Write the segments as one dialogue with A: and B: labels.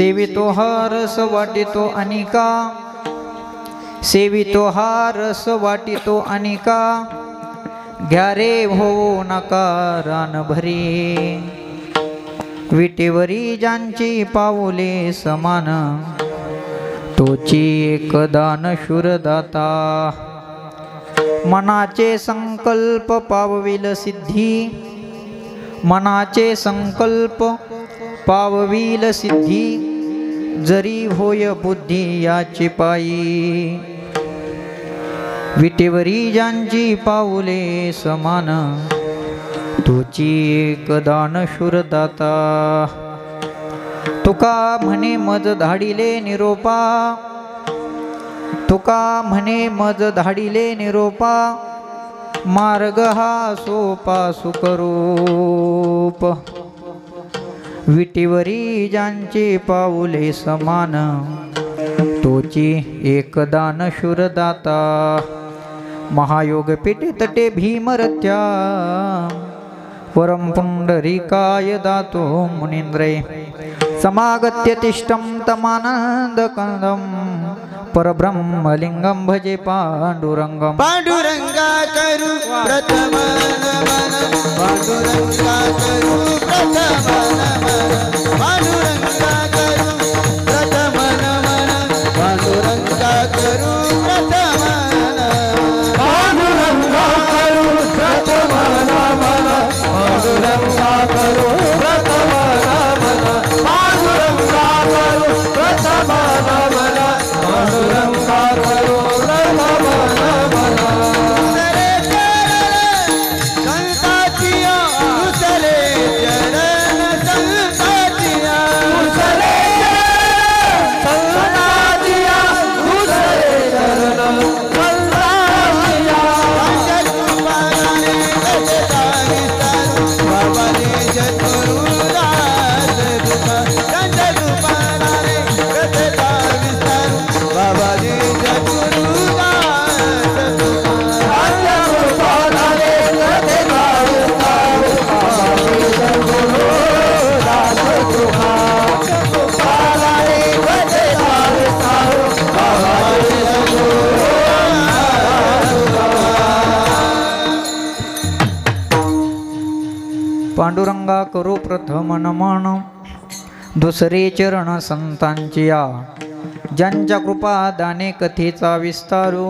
A: सेवितो हा रस वाटितो अनिका, सेवितो हा रस वाटितो अनिका, घ्या रे होऊ नका रान भरी, विटेवरी ज्यांची पाऊले समान, तोची एकदान शूरदाता, मनाचे संकल्प पावविल सिद्धी, मनाचे संकल्प पावविल सिद्धी, जरी होय बुद्धी याची पायी, विटेवरी ज्यांची पाऊले समान, तोची एकदान शूरदाता, तुका म्हणे मज धाडिले निरोपा, तुका म्हणे मज धाडिले निरोपा, मार्ग हा सोपा सुखरूप, विटेवरी ज्यांचे पाऊले समान, तोची एकदान शूरदाता, महायोग पेटे तटे भीमरत्या, परम पुंडरीकाय दातो मुनींद्रे, समागत्य तिष्ठं तमानंदकंदं, परब्रह्मलिंगं भजे पांडुरंगं,
B: पांडुरंगा करू प्रथम नमन, पांडुरंगा करू प्रथम नमन, पांडुरंगा करू प्रथम नमन, पांडुरंगा करू प्रथम नमन, पांडुरंगा करू प्रथम नमन, पांडुरंगा करू प्रथम नमन, पांडुरंगा करू प्रथम नमन, पांडुरंगा करू प्रथम नमन, संताचिया उसले चरण, संताचिया उसले संताचिया उसले चरण, संताचिया पंचरूपाने गजता विस्तार, बाबाने जगुरु दास रूपा, पंचरूपाने गजता विस्तार, बाबाने जगुरु दास रूपा, पंचरूपाने गजता विस्तार, बाबाने जगुरु दास रूपा, पंचरूपाने गजता विस्तार, बाबाने जगुरु
A: पांडुरंगा करू प्रथम नमन, दुसरे चरण संतांची या, ज्यांच्या कृपा दाने कथेचा विस्तारू,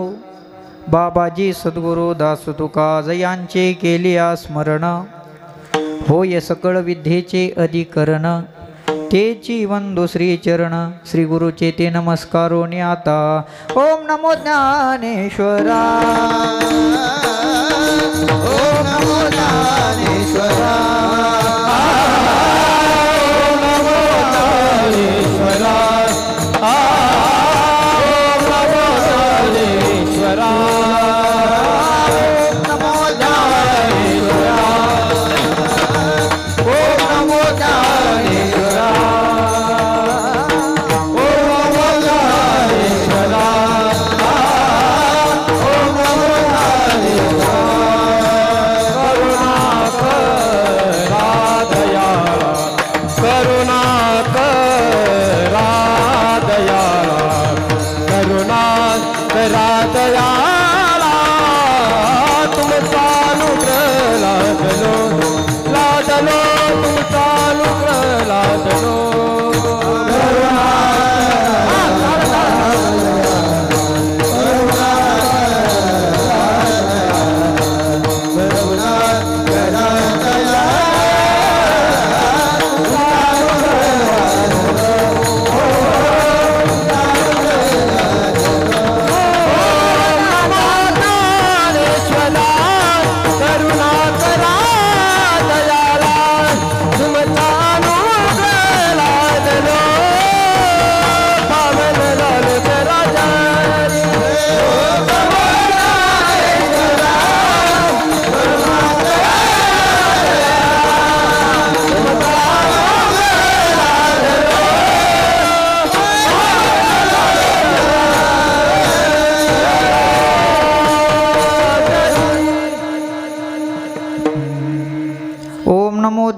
A: बाबाजी सद्गुरु दास तुका जयांचे केले स्मरण, होय सकळ विद्येचे अधिकरण, तेची वंदो श्री चरण, श्री गुरुचे ते नमस्कारोनी आता, ओम नमो ज्ञानेश्वरा,
B: ओम नमो ज्ञानेश्वरा, ओम नमो ज्ञानेश्वरा, ओम नमो ज्ञानेश्वरा, ओम नमो ज्ञानेश्वरा, ओम नमो ज्ञानेश्वरा, ओम नमो ज्ञानेश्वरा, ओम नमो ज्ञानेश्वरा, करुणाकरा दयाळा, करुणाकरा दयाळा, तुमचा अनुग्रह लादलो, लादलो तुमचा अनुग्रह लादलो,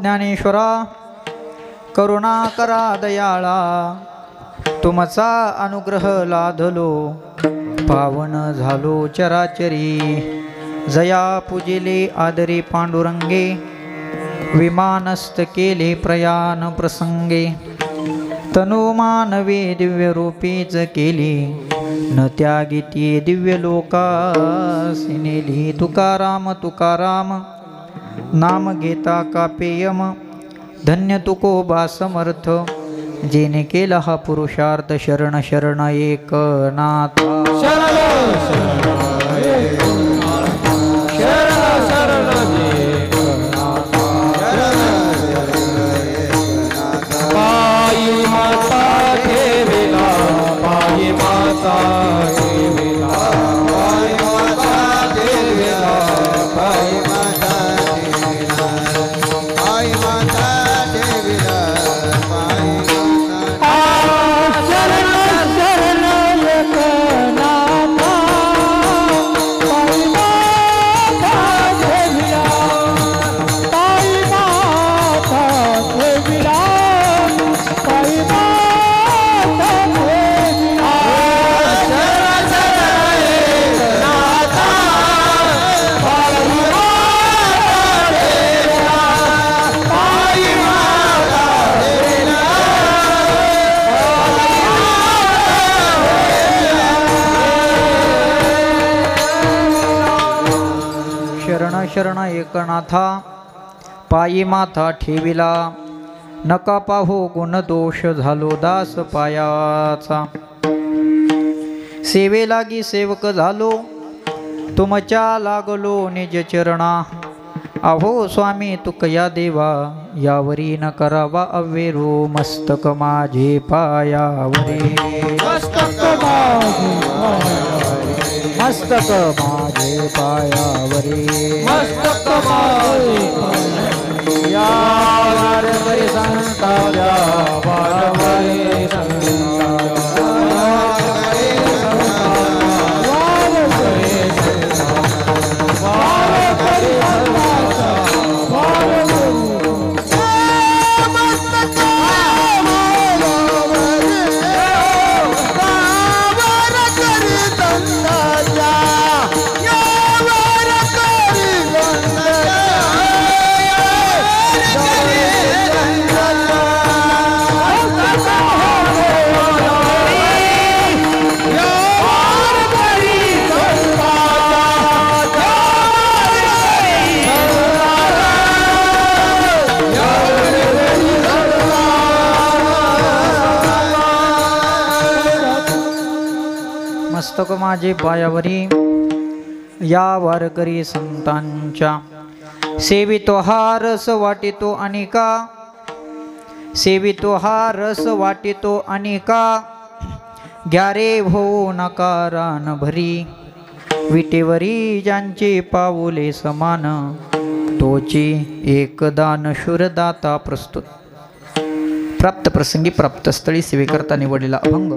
A: ज्ञानेश्वरा, करुणा करा दयाळा तुमचा अनुग्रह लाधलो पावन झालो चराचरी जया पूजिले आदरी पांडुरंगे विमानस्थ केले प्रयाण प्रसंगे तनु मानवे दिव्य रूपीच केली न त्यागिती दिव्य लोकासी नेली तुकाराम तुकाराम नाम घेता कापेयम धन्य तुकोबा समर्थ जेने केला हा पुरुषार्थ शरण शरण एकनाथा शरण एकनाथा पायी माथा ठेविला नका पाहू गुण दोष झालो दास पायाचा सेवे लागी सेवक झालो तुमच्या लागलो निज चरणा अहो स्वामी तुकया देवा यावरी न करावा अवेरो मस्तक माझे पायावरी मस्तक माझे पायावरी
B: मस्तक माझे या वारकरी संताच्या वारकरी
A: मस्तक माझे पायावरी या वारकरी संतांच्या सेवितो हा रस वाटितो अनिका सेवितो हा रस वाटितो अनिका घ्या रे होऊ नका रान भरी विटेवरी ज्यांचे पाऊले समान तोची एक दान शूरदाता प्रस्तुत प्राप्त प्रसंगी प्राप्त स्थळी सेवेकरता निवडलेला अभंग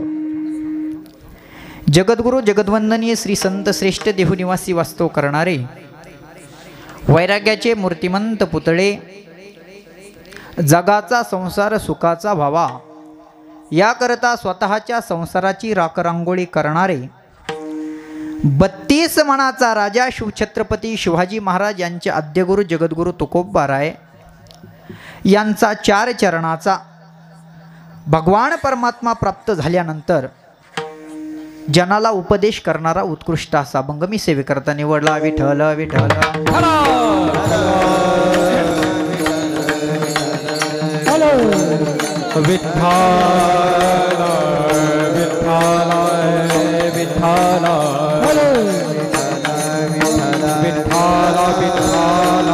A: जगद्गुरु जगद्वंदनीय श्री संत श्रेष्ठ देहुनिवासी वास्तव करणारे वैराग्याचे मूर्तिमंत पुतळे जगाचा संसार सुखाचा व्हावा याकरता स्वतःच्या संसाराची राखरांगोळी करणारे 32 मनाचा राजा शिवछत्रपती शिवाजी महाराज यांचे आद्यगुरु जगद्गुरु तुकोबाराय यांचा 4 चरणाचा भगवान परमात्मा प्राप्त झाल्यानंतर जनाला उपदेश करणारा उत्कृष्ट असा अभंग मी सेवेकरता निवडला विठ्ठल विठ्ठल
B: विठ्ठल विठ्ठल विठ्ठल विठ्ठल विठ्ठल विठ्ठल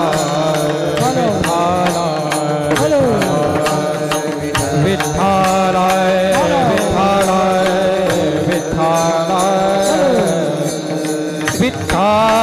B: विठ्ठल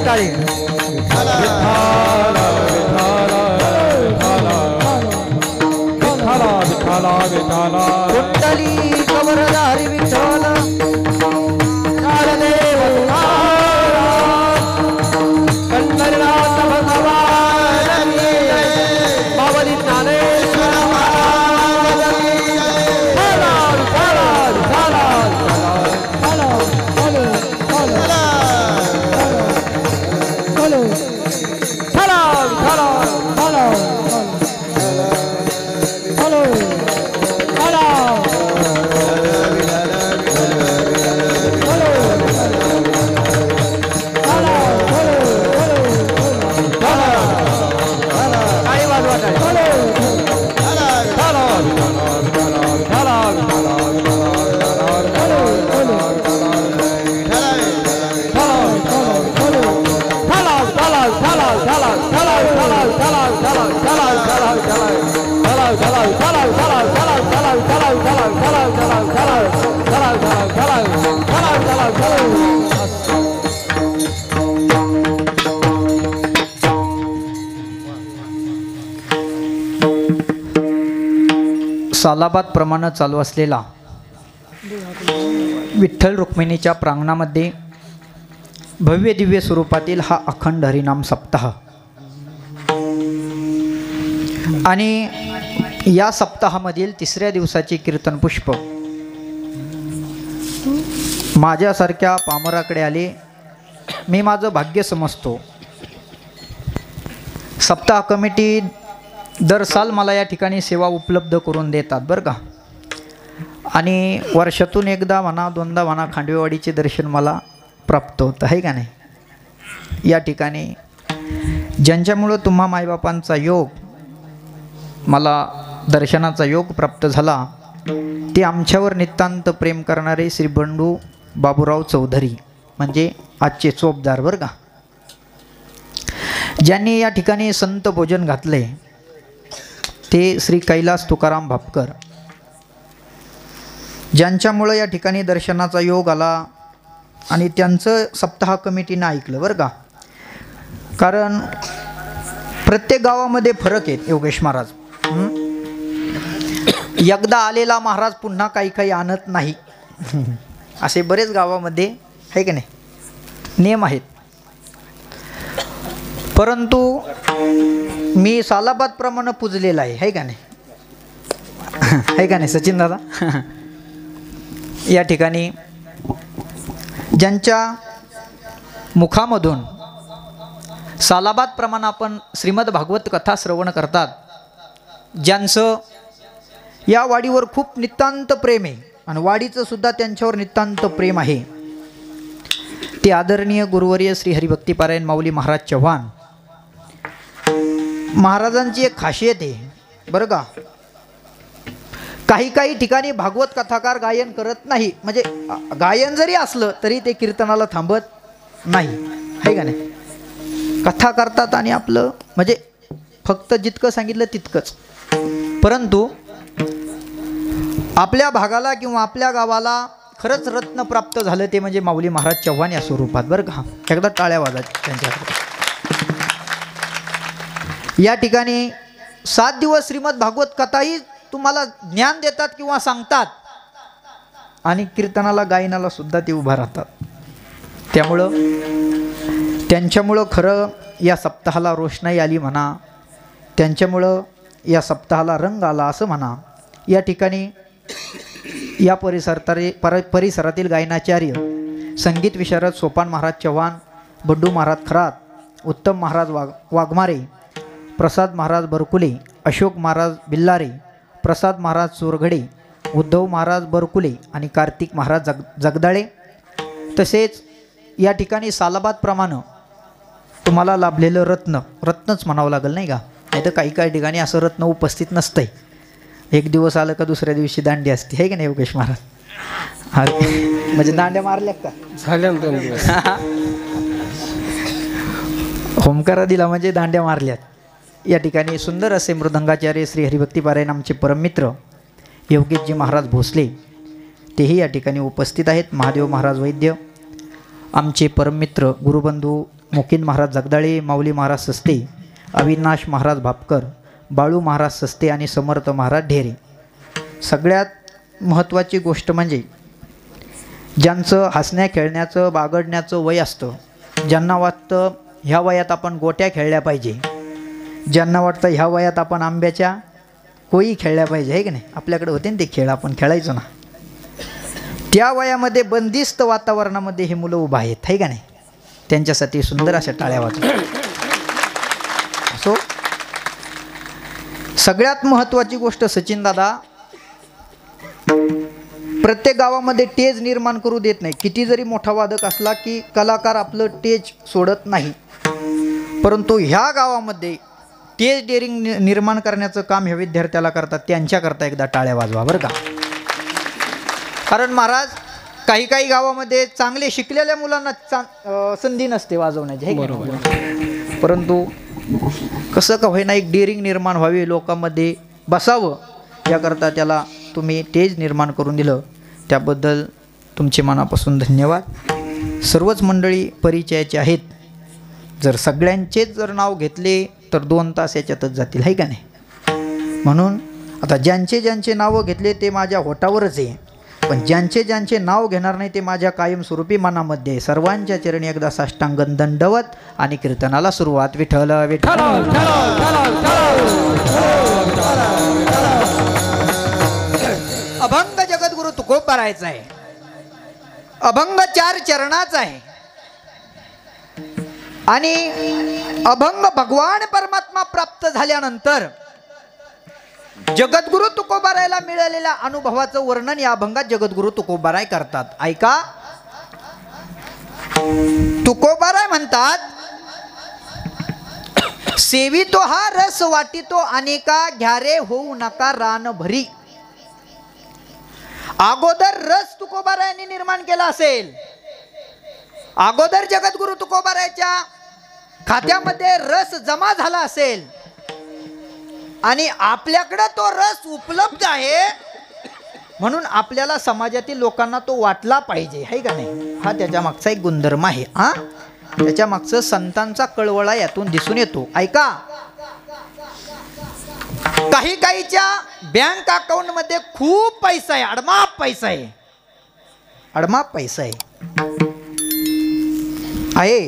A: टाळी
B: विठ्ठल विठ्ठल विठ्ठल विठ्ठल
A: कुंडली कवरधारी विठ्ठल
B: कालदेव पंढरीनाथ भगवान की जय. बाबाजी ज्ञानेश्वर महाराज की जय. विठ्ठल विठ्ठल
A: सालाबाद प्रमाणे चालू असलेला विठ्ठल रुक्मिणीच्या प्रांगणामध्ये भव्य दिव्य स्वरूपातील हा अखंड हरिनाम सप्ताह आणि या सप्ताहामधील तिसऱ्या दिवसाचे कीर्तन पुष्प माझ्यासारख्या पामराकडे आले. मी माझं भाग्य समजतो. सप्ताह कमिटी दर साल मला या ठिकाणी सेवा उपलब्ध करून देतात बरं का. आणि वर्षातून एकदा म्हणा दोनदा म्हणा खांडवेवाडीचे दर्शन मला प्राप्त होतं आहे का नाही. या ठिकाणी ज्यांच्यामुळं तुम्हा मायबापांचा योग मला दर्शनाचा योग प्राप्त झाला ते आमच्यावर नितांत प्रेम करणारे श्री बंडू बाबूराव चौधरी म्हणजे आजचे चोपदार बरं का. ज्यांनी या ठिकाणी संत भोजन घातले ते श्री कैलास तुकाराम भापकर, ज्यांच्यामुळं या ठिकाणी दर्शनाचा योग आला आणि त्यांचं सप्ताह कमिटीनं ऐकलं बरं का. कारण प्रत्येक गावामध्ये फरक आहेत योगेश महाराज. एकदा आलेला महाराज पुन्हा काही काही आणत नाही असे बरेच गावामध्ये आहे की नाही नियम आहेत. परंतु मी सालाबाद प्रमाणे पूजलेला आहे का नाही आहे का नाही सचिन दादा. या ठिकाणी ज्यांच्या मुखामधून सालाबाद प्रमाणे आपण श्रीमद भागवत कथा श्रवण करतात, ज्यांचं या वाडीवर खूप नितांत प्रेम आहे आणि वाडीचं सुद्धा त्यांच्यावर नितांत प्रेम आहे, ते आदरणीय गुरुवर्य श्री हरिभक्तीपारायण माऊली महाराज चव्हाण महाराजांची एक खासियत आहे बरं का. काही काही ठिकाणी भागवत कथाकार गायन करत नाही, म्हणजे गायन जरी असलं तरी ते कीर्तनाला थांबत नाही आहे का नाही. कथा करतात आणि आपलं म्हणजे फक्त जितकं सांगितलं तितकंच. परंतु आपल्या भागाला किंवा आपल्या गावाला खरंच रत्न प्राप्त झालं ते म्हणजे माऊली महाराज चव्हाण या स्वरूपात बरं का. एकदा टाळ्या वाजत त्यांच्याकडे. या ठिकाणी 7 दिवस श्रीमद भागवत कथाही तुम्हाला ज्ञान देतात किंवा सांगतात आणि कीर्तनाला गायनाला सुद्धा ते उभा राहतात. त्यामुळं त्यांच्यामुळं खरं या सप्ताहाला रोषणाई आली म्हणा, त्यांच्यामुळं या सप्ताहाला रंग आला असं म्हणा. या ठिकाणी या परिसरातील गायनाचार्य संगीत विशारद सोपान महाराज चव्हाण, बड्डू महाराज खरात, उत्तम महाराज वाघमारे, प्रसाद महाराज बरकुले, अशोक महाराज बिल्लारे, प्रसाद महाराज चोरघडे, उद्धव महाराज बरकुले आणि कार्तिक महाराज जगदाळे. तसेच या ठिकाणी सालाबाद प्रमाणे तुम्हाला लाभलेलं रत्नच म्हणावं लागेल नाही का. नाही तर काही काही ठिकाणी असं रत्न उपस्थित नसतंय. एक दिवस आलं का दुसऱ्या दिवशी दांडी असते आहे की नाही योगेश महाराज. अरे म्हणजे दांड्या मारल्या का
B: झाल्या 2 दिवस.
A: होमकारा दिला म्हणजे दांड्या मारल्यात. या ठिकाणी सुंदर असे मृदंगाचार्य श्री हरिभक्तीपारायण आमचे परममित्र योगेशजी महाराज भोसले तेही या ठिकाणी उपस्थित आहेत. महादेव महाराज वैद्य आमचे परममित्र गुरुबंधू मुकींद महाराज जगदाळे, माऊली महाराज सस्ते, अविनाश महाराज भापकर, बाळू महाराज सस्ते आणि समर्थ महाराज ढेरे. सगळ्यात महत्त्वाची गोष्ट म्हणजे ज्यांचं हसण्या खेळण्याचं बागडण्याचं वय असतं, ज्यांना वाटतं ह्या वयात आपण गोट्या खेळल्या पाहिजे, ज्यांना वाटतं ह्या वयात आपण आंब्याच्या कोई खेळल्या पाहिजे, आहे की नाही. आपल्याकडे होते ना ते खेळ, आपण खेळायचो ना. त्या वयामध्ये बंदिस्त वातावरणामध्ये हे मुलं उभा आहेत, आहे का नाही. त्यांच्यासाठी सुंदर अशा टाळ्या वाजवा. सो सगळ्यात महत्त्वाची गोष्ट सचिन दादा, प्रत्येक गावामध्ये टेज निर्माण करू देत नाही. किती जरी मोठा वादक असला की कलाकार आपलं टेज सोडत नाही, परंतु ह्या गावामध्ये टेज डेअरिंग निर्माण करण्याचं काम ह्या विद्यार्थ्याला करतात. त्यांच्याकरता एकदा टाळ्या वाजवा बरं का. कारण महाराज काही काही गावामध्ये चांगले शिकलेल्या मुलांना संधी नसते वाजवण्याची, आहे बरोबर. परंतु कसं का होईना एक डेअरिंग निर्माण व्हावी, लोकांमध्ये बसावं, याकरता त्याला तुम्ही टेज निर्माण करून दिलं, त्याबद्दल तुमचे मनापासून धन्यवाद. सर्वच मंडळी परिचयाचे आहेत. जर सगळ्यांचेच जर नाव घेतले तर 2 तास याच्यातच जातील, आहे का नाही. म्हणून आता ज्यांचे ज्यांचे नावं घेतले ते माझ्या होटावरच आहे, पण ज्यांचे ज्यांचे नाव घेणार नाही ते माझ्या कायमस्वरूपी मनामध्ये आहे. सर्वांच्या चरणी एकदा साष्टांग दंडवत आणि कीर्तनाला सुरुवात. विठ्ठल विठ्ठल. अभंग जगद्गुरु तुकोबारायचा आहे, अभंग 4 चरणाचा आहे आणि अभंग भगवान परमात्मा प्राप्त झाल्यानंतर जगद्गुरु तुकोबारायला मिळालेल्या अनुभवाचं वर्णन या अभंगात जगद्गुरु तुकोबाराय करतात. ऐका, तुकोबाराय म्हणतात, सेवितो हा रस वाटितो अनेका, घ्यारे होऊ नका रान भरी. अगोदर रस तुकोबारायांनी निर्माण केला असेल, अगोदर जगद्गुरु तुकोबारायच्या खात्यामध्ये रस जमा झाला असेल आणि आपल्याकडे तो रस उपलब्ध आहे, म्हणून आपल्याला समाजातील लोकांना तो वाटला पाहिजे, आहे का नाही. हा त्याच्या मागचा एक गुणधर्म आहे. हा त्याच्या मागचं संतांचा कळवळा यातून दिसून येतो. ऐका, काही काहीच्या बँक अकाउंट मध्ये खूप पैसा आहे, अडमाप पैसा आहे, अडमाप पैसा आहे,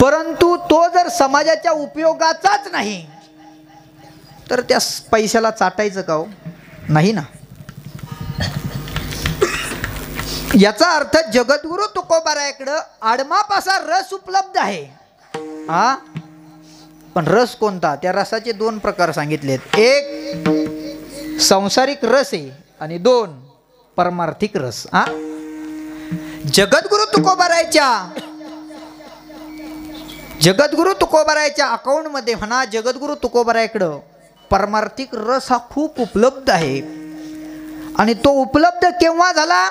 A: परंतु तो जर समाजाच्या उपयोगाचाच नाही तर त्या पैशाला चाटायचं का हो, नाही ना. याचा अर्थ जगद्गुरु तुकोबारायाकडं आडमाप असा रस उपलब्ध आहे. हा, पण रस कोणता, त्या रसाचे 2 प्रकार सांगितलेत. एक सांसारिक रस आहे आणि 2 परमार्थिक रस. हा, जगद्गुरु तुकोबारायाच्या अकाउंट मध्ये म्हणा, जगद्गुरु तुकोबारायाकडं परमार्थिक रस हा खूप उपलब्ध आहे आणि तो उपलब्ध केव्हा झाला,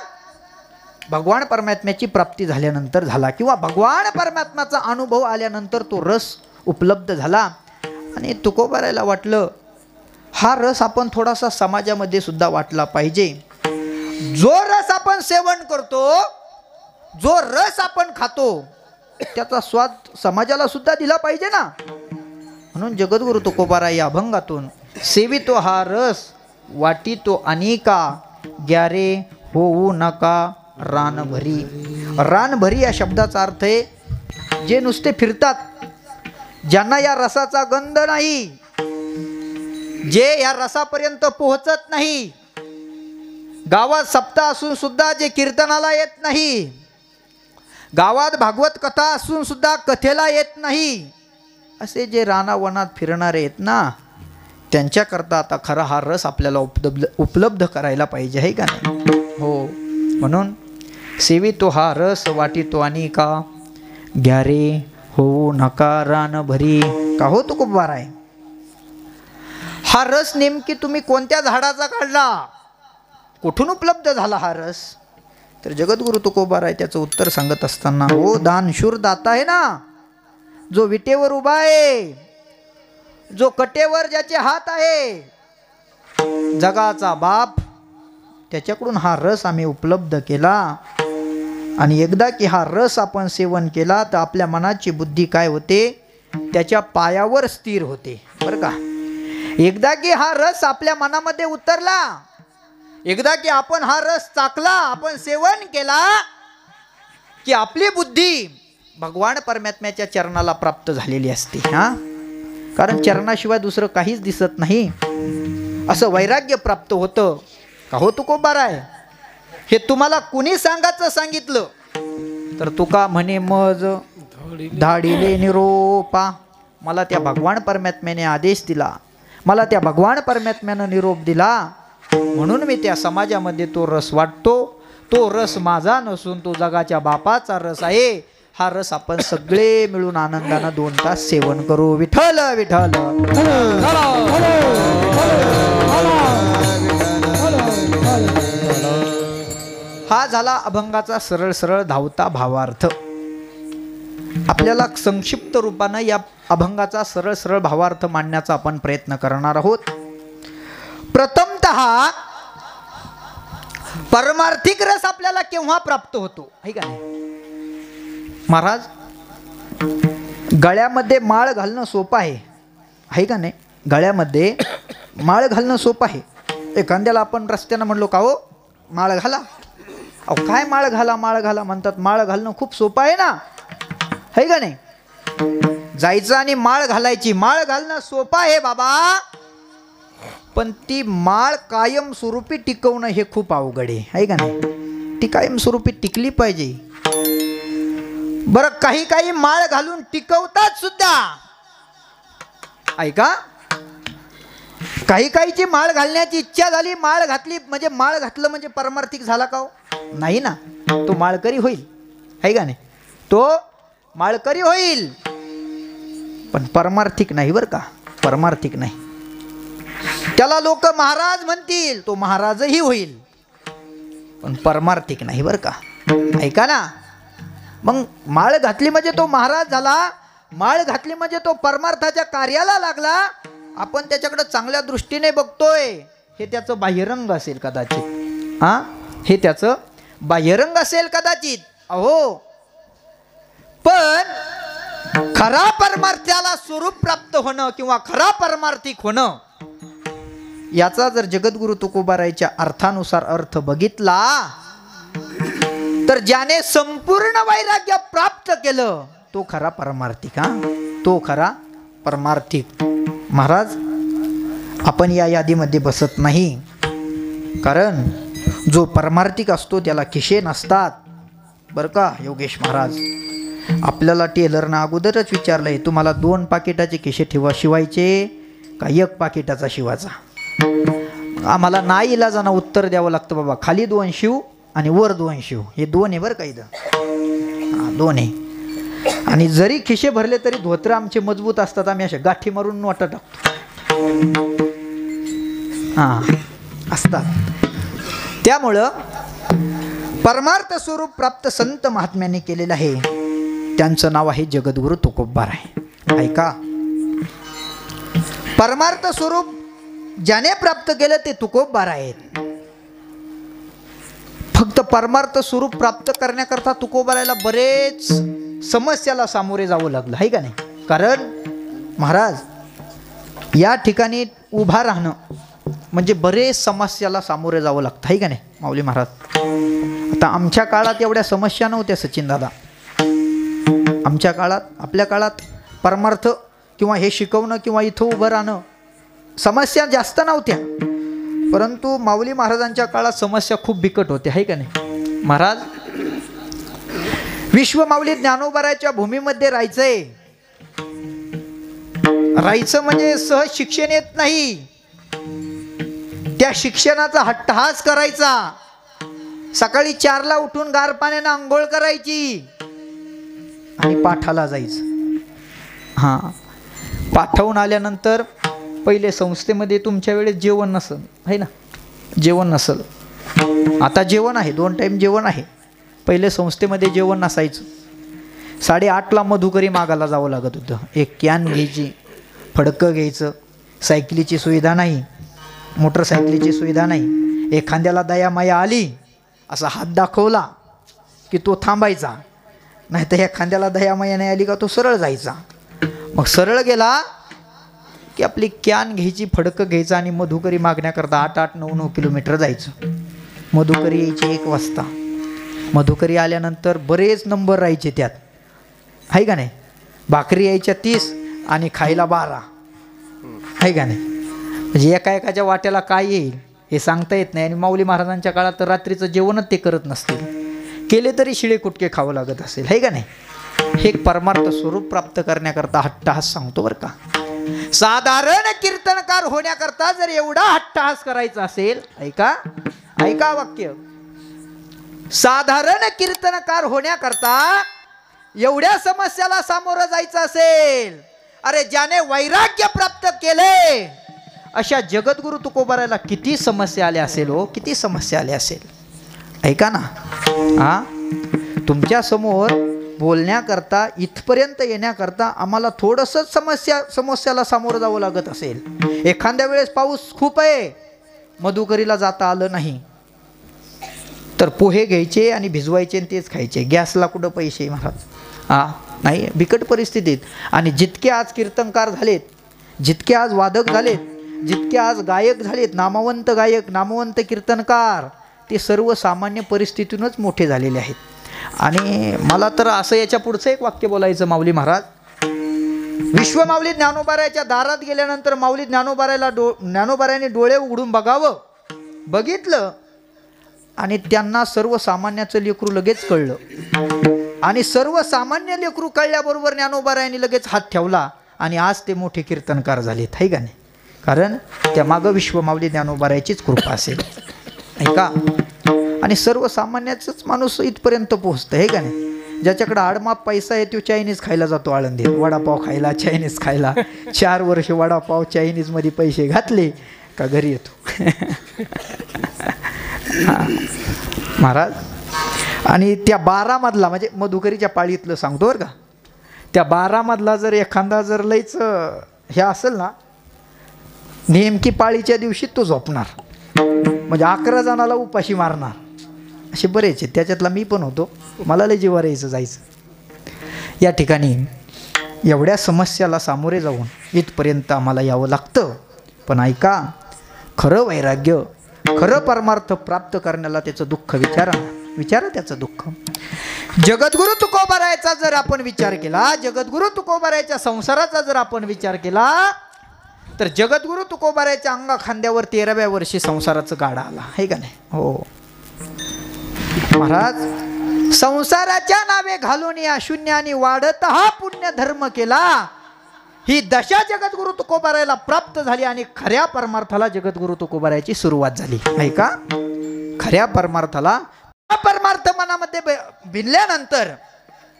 A: भगवान परमात्म्याची प्राप्ती झाल्यानंतर झाला, किंवा भगवान परमात्म्याचा अनुभव आल्यानंतर तो रस उपलब्ध झाला. आणि तुकोबारायला वाटलं हा रस आपण थोडासा समाजामध्ये सुद्धा वाटला पाहिजे. जो रस आपण सेवन करतो, जो रस आपण खातो, त्याचा स्वाद समाजाला सुद्धा दिला पाहिजे ना. म्हणून जगद्गुरु तुकोबाराय या अभंगातून सेवितो हा रस वाटितो अनेका, ग्यारे होऊ नका रान भरी. रान भरी या शब्दाचा अर्थ आहे जे नुसते फिरतात, ज्यांना या रसाचा गंध नाही, जे या रसापर्यंत पोहोचत नाही, गावात सप्ताह असून सुद्धा जे कीर्तनाला येत नाही, गावात भागवत कथा असून सुद्धा कथेला येत नाही, असे जे रानावनात फिरणारे आहेत ना, त्यांच्याकरता आता खरा हा रस आपल्याला उपलब्ध करायला पाहिजे, आहे का नाही. हो, म्हणून सेवितो हा रस वाटितो अनेका, ग्यारे होऊ नका रान भरी. का हो तुकोबाराय, हा रस नेमकी तुम्ही कोणत्या झाडाचा काढला, कुठून उपलब्ध झाला हा रस. तर जगद्गुरु तुकोबाराय त्याचं उत्तर सांगत असताना, हो दानशूर दाता आहे ना, जो विटेवर उभा आहे, जो कटेवर ज्याचे हात आहे, जगाचा बाप, त्याच्याकडून हा रस आम्ही उपलब्ध केला. आणि एकदा की हा रस आपण सेवन केला तर आपल्या मनाची बुद्धी काय होते, त्याच्या पायावर स्थिर होते बरं का. एकदा की हा रस आपल्या मनामध्ये उतरला, एकदा की आपण हा रस चाकला, आपण सेवन केला की आपली बुद्धी भगवान परमात्म्याच्या चरणाला प्राप्त झालेली असते. कारण चरणाशिवाय दुसरं काहीच दिसत नाही असं वैराग्य प्राप्त होतं का हो तुकोबाराय. हे तुम्हाला कुणी सांगितलं तर तुका म्हणे मज धाडिले निरोपा. मला त्या भगवान परमात्म्याने आदेश दिला, मला त्या भगवान परमात्म्यानं निरोप दिला, म्हणून मी त्या समाजामध्ये तो रस वाटतो. तो रस माझा नसून तो जगाच्या बापाचा रस आहे. हा रस आपण सगळे मिळून आनंदानं 2 तास सेवन करू. विठ्ठल विठ्ठल. हा झाला अभंगाचा सरळ सरळ धावता भावार्थ. आपल्याला संक्षिप्त रूपानं या अभंगाचा सरळ सरळ भावार्थ मांडण्याचा आपण प्रयत्न करणार आहोत. प्रथमतः परमार्थिक रस आपल्याला केव्हा प्राप्त होतो आहे का नाही. महाराज, गळ्यामध्ये माळ घालणं सोपं आहे का नाही. गळ्यामध्ये माळ घालणं सोपं आहे. एखाद्याला आपण रस्त्यानं म्हणलो का हो माळ घाला, अहो काय माळ घाला माळ घाला म्हणतात. माळ घालणं खूप सोपं आहे ना, है का नाही. जायचं आणि माळ घालायची. माळ घालणं सोपं आहे बाबा, पण ती माळ कायमस्वरूपी टिकवणं हे खूप अवघड आहे का नाही. ती कायमस्वरूपी टिकली पाहिजे. बरं, काही माळ घालून टिकवतात सुद्धा ऐका. काहीची माळ घालण्याची इच्छा झाली, माळ घातली म्हणजे माळ घातलं म्हणजे परमार्थिक झाला का हो? नाही ना. तो माळकरी होईल है का नाही. तो माळकरी होईल पण परमार्थिक नाही बरं का. परमार्थिक नाही. त्याला लोक महाराज म्हणतील, तो महाराजही होईल पण परमार्थिक नाही बरं का. ऐका ना. मग माळ घातली म्हणजे तो महाराज झाला, माळ घातली म्हणजे तो परमार्थाच्या कार्याला लागला. आपण त्याच्याकडे चांगल्या दृष्टीने बघतोय, हे त्याचं बाह्यरंग असेल कदाचित. हे त्याचं बाह्यरंग असेल कदाचित. अहो, पण खरा परमार्थाला स्वरूप प्राप्त होणं किंवा खरा परमार्थिक होणं याचा जर जगद्गुरु तुकोबारायच्या अर्थानुसार अर्थ बघितला तर ज्याने संपूर्ण वैराग्य प्राप्त केलं तो खरा परमार्थिक. तो खरा परमार्थिक. महाराज, आपण या यादीमध्ये बसत नाही, कारण जो परमार्थिक असतो त्याला खिशे नसतात बरं का योगेश महाराज. आपल्याला टेलरनं अगोदरच विचारलंय, तुम्हाला 2 पाकिटाचे खिशे शिवायचे का 1 पाकिटाचा शिवायचा. आम्हाला नाईलाजानं उत्तर द्यावं लागतं, बाबा खाली 2 शिव आणि वर 2 शिव. हे 2 आहे बरं का इथं. 2 आहे. आणि जरी खिशे भरले तरी धोत्र आमचे मजबूत असतात. आम्ही अशा गाठी मारून नोटा टाकतो. असतात. त्यामुळं परमार्थ स्वरूप प्राप्त संत महात्म्याने केलेलं आहे, त्यांचं नाव आहे जगद्गुरु तुकोबाराय. ऐका, परमार्थ स्वरूप ज्याने प्राप्त केलं ते तुकोबाराय आहेत. फक्त परमार्थ स्वरूप प्राप्त करण्याकरता तुकोबारायला बरेच समस्याला सामोरे जावं लागलं आहे का नाही. कारण महाराज, या ठिकाणी उभा राहणं म्हणजे बरेच समस्याला सामोरे जावं लागतं आहे का नाही माऊली महाराज. आता आमच्या काळात एवढ्या समस्या नव्हत्या सचिन दादा. आमच्या काळात, आपल्या काळात परमार्थ किंवा हे शिकवणं किंवा इथं उभं राहणं समस्या जास्त नव्हत्या. परंतु माऊली महाराजांच्या काळात समस्या खूप बिकट होत्या आहे का नाही. महाराज, विश्व माऊली ज्ञानोबारायच्या भूमीमध्ये राहायचं म्हणजे सहज शिक्षण येत नाही. त्या शिक्षणाचा हट्टहास करायचा. सकाळी 4ला उठून गार पाण्यानं आंघोळ करायची आणि पाठाला जायचं. पाठावून आल्यानंतर पहिले संस्थेमध्ये तुमच्या वेळेस जेवण नसल आहे ना. जेवण नसल. आता जेवण आहे, 2 टाईम जेवण आहे. पहिले संस्थेमध्ये जेवण नसायचं. 8:30ला मधुकरी मागायला जावं लागत होतं. 1 कॅन घ्यायची, फडकं घ्यायचं. सायकलीची सुविधा नाही, मोटरसायकलीची सुविधा नाही. एखाद्याला दयामाया आली, असा हात दाखवला की तो थांबायचा, नाही तर एखाद्याला दयामया नाही आली का तो सरळ जायचा. मग सरळ गेला की आपली कॅन घ्यायची, फडकं घ्यायचं आणि मधुकरी मागण्याकरता 8-8, 9-9 किलोमीटर जायचं. मधुकरी यायची 1 वाजता. मधुकरी आल्यानंतर बरेच नंबर राहायचे त्यात, आहे का नाही. भाकरी यायच्या 30 आणि खायला 12, आहे का नाही. म्हणजे एका वाट्याला काय येईल हे सांगता येत नाही. आणि माऊली महाराजांच्या काळात तर रात्रीचं जेवणच ते करत नसतील, केले तरी शिळे कुटके खावं लागत असेल, आहे का नाही. हे एक परमार्थ स्वरूप प्राप्त करण्याकरता हट्टहास सांगतो बरं का. साधारण कीर्तनकार होण्याकरता जर एवढा हट्टहास करायचा असेल, ऐका ऐका वाक्य, साधारण कीर्तनकार होण्याकरता एवढ्या समस्याला सामोरं जायचं असेल, अरे ज्याने वैराग्य प्राप्त केले अशा जगद्गुरु तुकोबारायला किती समस्या आल्या असेल हो, किती समस्या आल्या असेल. ऐका ना, हा तुमच्या समोर बोलण्याकरता इथपर्यंत येण्याकरता आम्हाला थोडंसं समस्याला सामोरं जावं लागत असेल. एखाद्या वेळेस पाऊस खूप आहे, मधुकरीला जाता आलं नाही, तर पोहे घ्यायचे आणि भिजवायचे आणि तेच खायचे. गॅसला कुठं पैसे महाराज, नाही, बिकट परिस्थितीत. आणि जितके आज कीर्तनकार झालेत, जितके आज वादक झालेत, जितके आज गायक झालेत, नामवंत गायक, नामवंत कीर्तनकार, ते सर्वसामान्य परिस्थितीतूनच मोठे झालेले आहेत. आणि मला तर असं याच्या पुढचं एक वाक्य बोलायचं, माऊली महाराज विश्व माऊली ज्ञानोबारायाच्या दारात गेल्यानंतर माऊली ज्ञानोबारायाने डोळे उघडून बघावं, बघितलं आणि त्यांना सर्वसामान्याचं लेकरू लगेच कळलं. आणि सर्वसामान्य लेकरू कळल्याबरोबर ज्ञानोबारायांनी लगेच हात ठेवला आणि आज ते मोठे कीर्तनकार झालेत, आहे का नाही. कारण त्या मागं विश्व माऊली ज्ञानोबारायाचीच कृपा असेल, ऐका. आणि सर्वसामान्याचाच माणूस इथपर्यंत पोहोचतं, आहे का नाही. ज्याच्याकडे आडमाप पैसा आहे तो चायनीज खायला जातो आळंदीत, वडापाव खायला, चायनीज खायला. 4 वर्ष वडापाव चायनीजमध्ये पैसे घातले का घरी येतो. महाराज, आणि त्या 12 मधला म्हणजे मधुकरीच्या पाळीतलं सांगतो बरं का, त्या 12 मधला जर एखादा जर लईच हे असेल ना, नेमकी पाळीच्या दिवशी तो झोपणार, म्हणजे 11 जणाला उपाशी मारणार, असे बरेच आहेत. त्याच्यातला मी पण होतो, मला लय जीवावर यायचं जायचं. या ठिकाणी एवढ्या समस्याला सामोरे जाऊन इथपर्यंत आम्हाला यावं लागतं. पण ऐका, खरं वैराग्य, खरं परमार्थ प्राप्त करण्याला त्याचं दुःख विचारा त्याचं दुःख. जगद्गुरु तुकोबारायाचा जर आपण विचार केला, जगद्गुरु तुकोबारायाच्या संसाराचा जर आपण विचार केला, तर जगद्गुरु तुकोबारायाच्या अंगा खांद्यावर 13व्या वर्षी संसाराचं गाडा आला, आहे का नाही. हो महाराज, संसाराच्या नावे घालून या शून्याने वाढत हा पुण्य धर्म केला, ही दशा जगद्गुरु तुकोबारायाला प्राप्त झाली. आणि खऱ्या परमार्थाला जगद्गुरु तुकोबारायाची सुरुवात झाली, आहे का. खऱ्या परमार्थाला, परमार्थ मनामध्ये भिनल्यानंतर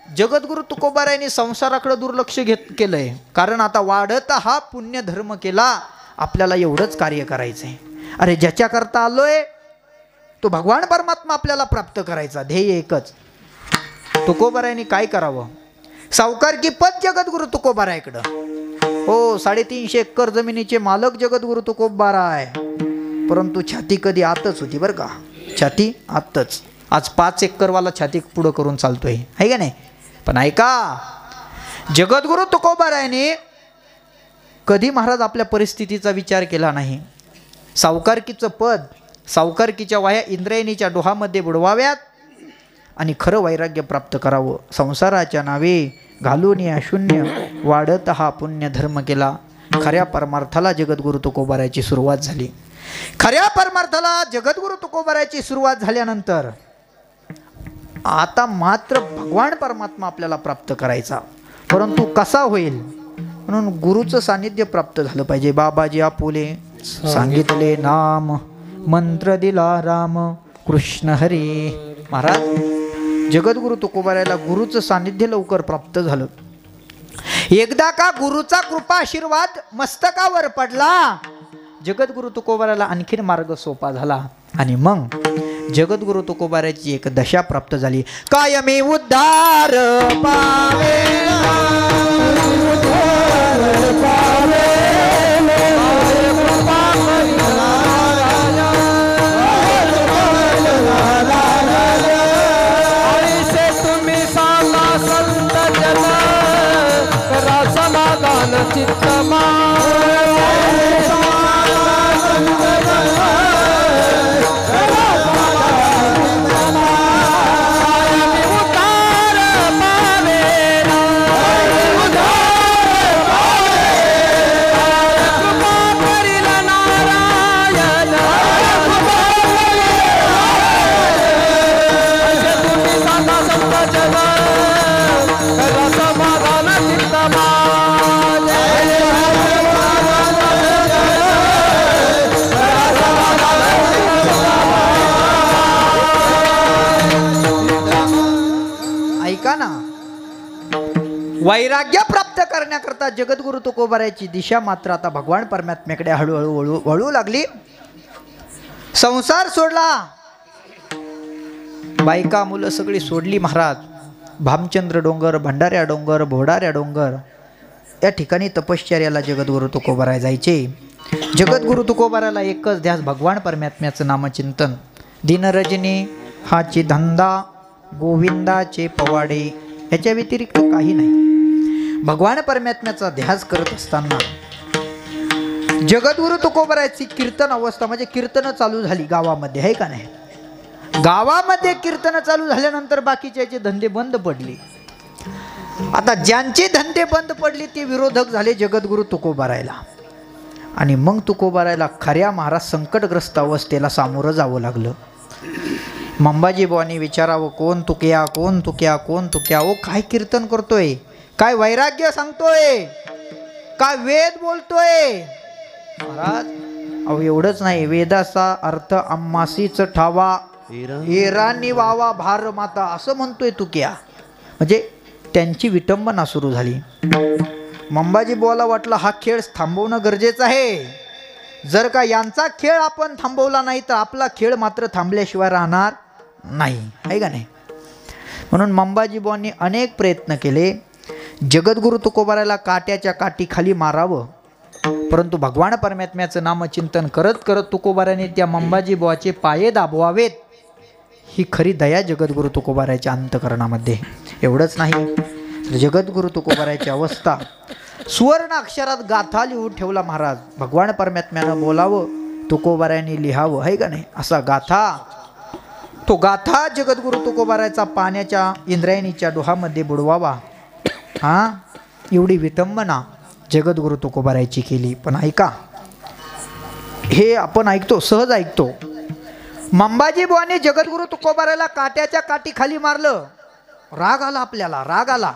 A: जगद्गुरु तुकोबारायांनी संसाराकडे दुर्लक्ष केलंय. कारण आता वाढत हा पुण्य धर्म केला, आपल्याला एवढंच कार्य करायचंय. अरे ज्याच्याकरता आलोय तो भगवान परमात्मा आपल्याला प्राप्त करायचा, ध्येय एकच. तुकोबारायांनी काय करावं, सावकारकी पद जगद्गुरु तुकोबारायाकडं. हो, 350 एकर जमिनीचे मालक जगद्गुरु तुकोबाराय, परंतु छाती कधी आतच होती बरं का, छाती आतच. आज 5 एकरवाला छाती पुढं करून चालतोय, आहे का नाही. पण ऐका, जगद्गुरु तुकोबारायाने कधी महाराज आपल्या परिस्थितीचा विचार केला नाही. सावकारकीचं पद, सावकारकीच्या वाया इंद्रायणीच्या डोहामध्ये बुडवाव्यात आणि खरं वैराग्य प्राप्त करावं. संसाराच्या नावे घालून या शून्य वाढत हा पुण्य धर्म केला. खऱ्या परमार्थाला जगद्गुरु तुकोबारायाची सुरुवात झाली. खऱ्या परमार्थाला जगद्गुरु तुकोबारायाची सुरुवात झाल्यानंतर आता मात्र भगवान परमात्मा आपल्याला प्राप्त करायचा, परंतु कसा होईल म्हणून गुरुचं सानिध्य प्राप्त झालं पाहिजे. बाबाजी आपुले सांगितले नाम, मंत्र दिला राम कृष्ण हरी. महाराज, जगद्गुरु तुकोबारायाला गुरुचं सानिध्य लवकर प्राप्त झालं. एकदा का गुरुचा कृपा आशीर्वाद मस्तकावर पडला, जगद्गुरु तुकोबारायाला आणखीन मार्ग सोपा झाला. आणि मग जगद्गुरु तुकोबारायाची एक दशा प्राप्त झाली. कायमी उद्धार पावे,
B: चित्तमा
A: ऐका ना, वैराग्य प्राप्त करण्याकरता जगद्गुरु तुकोबारायची दिशा मात्र आता भगवान परमात्म्याकडे हळूहळू वळू लागली. संसार सोडला, बायका मुलं सगळी सोडली महाराज. भामचंद्र डोंगर, भंडाऱ्या डोंगर, भोडाऱ्या डोंगर या ठिकाणी तपश्चर्याला जगद्गुरु तुकोबाराय जायचे. जगद्गुरु तुकोबारायला एकच ध्यास, भगवान परमात्म्याचं नामचिंतन. दिनरजनी हाची धंदा, गोविंदाचे पवाडे, याच्या व्यतिरिक्त काही नाही. भगवान परमात्म्याचा ध्यास करत असताना जगद्गुरु तुकोबारायची कीर्तन अवस्था म्हणजे कीर्तन चालू झाली गावामध्ये, आहे का नाही. गावामध्ये कीर्तन चालू झाल्यानंतर बाकीचे धंदे बंद पडले. आता ज्यांचे धंदे बंद पडले ते विरोधक झाले जगद्गुरु तुकोबारायला. आणि मग तुकोबारायला खऱ्या महाराज संकटग्रस्त अवस्थेला सामोरं जावं लागलं. मंबाजी बुवांनी विचारावं, कोण तुक्या, कोण तुक्या, कोण तुक्या. ओ काय कीर्तन करतोय, काय वैराग्य सांगतोय, काय वेद बोलतोय. महाराज अहो एवढंच नाही, वेदाचा अर्थ आम्हासीच ठावा, एरांनी वावा भार माता, असं म्हणतोय तुक्या. म्हणजे त्यांची विटंबना सुरू झाली. मंबाजी बुवाला वाटलं हा खेळ थांबवणं गरजेचं आहे. जर का यांचा खेळ आपण थांबवला नाही तर आपला खेळ मात्र थांबल्याशिवाय राहणार नाही, आहे का नाही. म्हणून मंबाजी बुवांनी अनेक प्रयत्न केले जगद्गुरु तुकोबारायला काट्याच्या काठी खाली मारावं. परंतु भगवान परमात्म्याचं नामचिंतन करत करत तुकोबाराने त्या मंबाजी बुवाचे पाये दाबवावेत, ही खरी दया जगद्गुरु तुकोबारायच्या अंतकरणामध्ये. एवढंच नाही तर जगद्गुरु तुकोबारायची अवस्था सुवर्ण अक्षरात गाथा लिहून ठेवला महाराज. भगवान परमात्म्यानं बोलावं, तुकोबारायांनी लिहावं, आहे का नाही. असा गाथा, तो गाथा जगद्गुरु तुकोबारायचा पाण्याच्या इंद्रायणीच्या डोहामध्ये बुडवावा. हां, एवढी विटंबना जगद्गुरु तुकोबारायची केली. पण ऐका, हे आपण ऐकतो, सहज ऐकतो. मंबाजी बुवांनी जगद्गुरु तुकोबारायला काट्याच्या काठी खाली मारलं. राग आला आपल्याला, राग आला.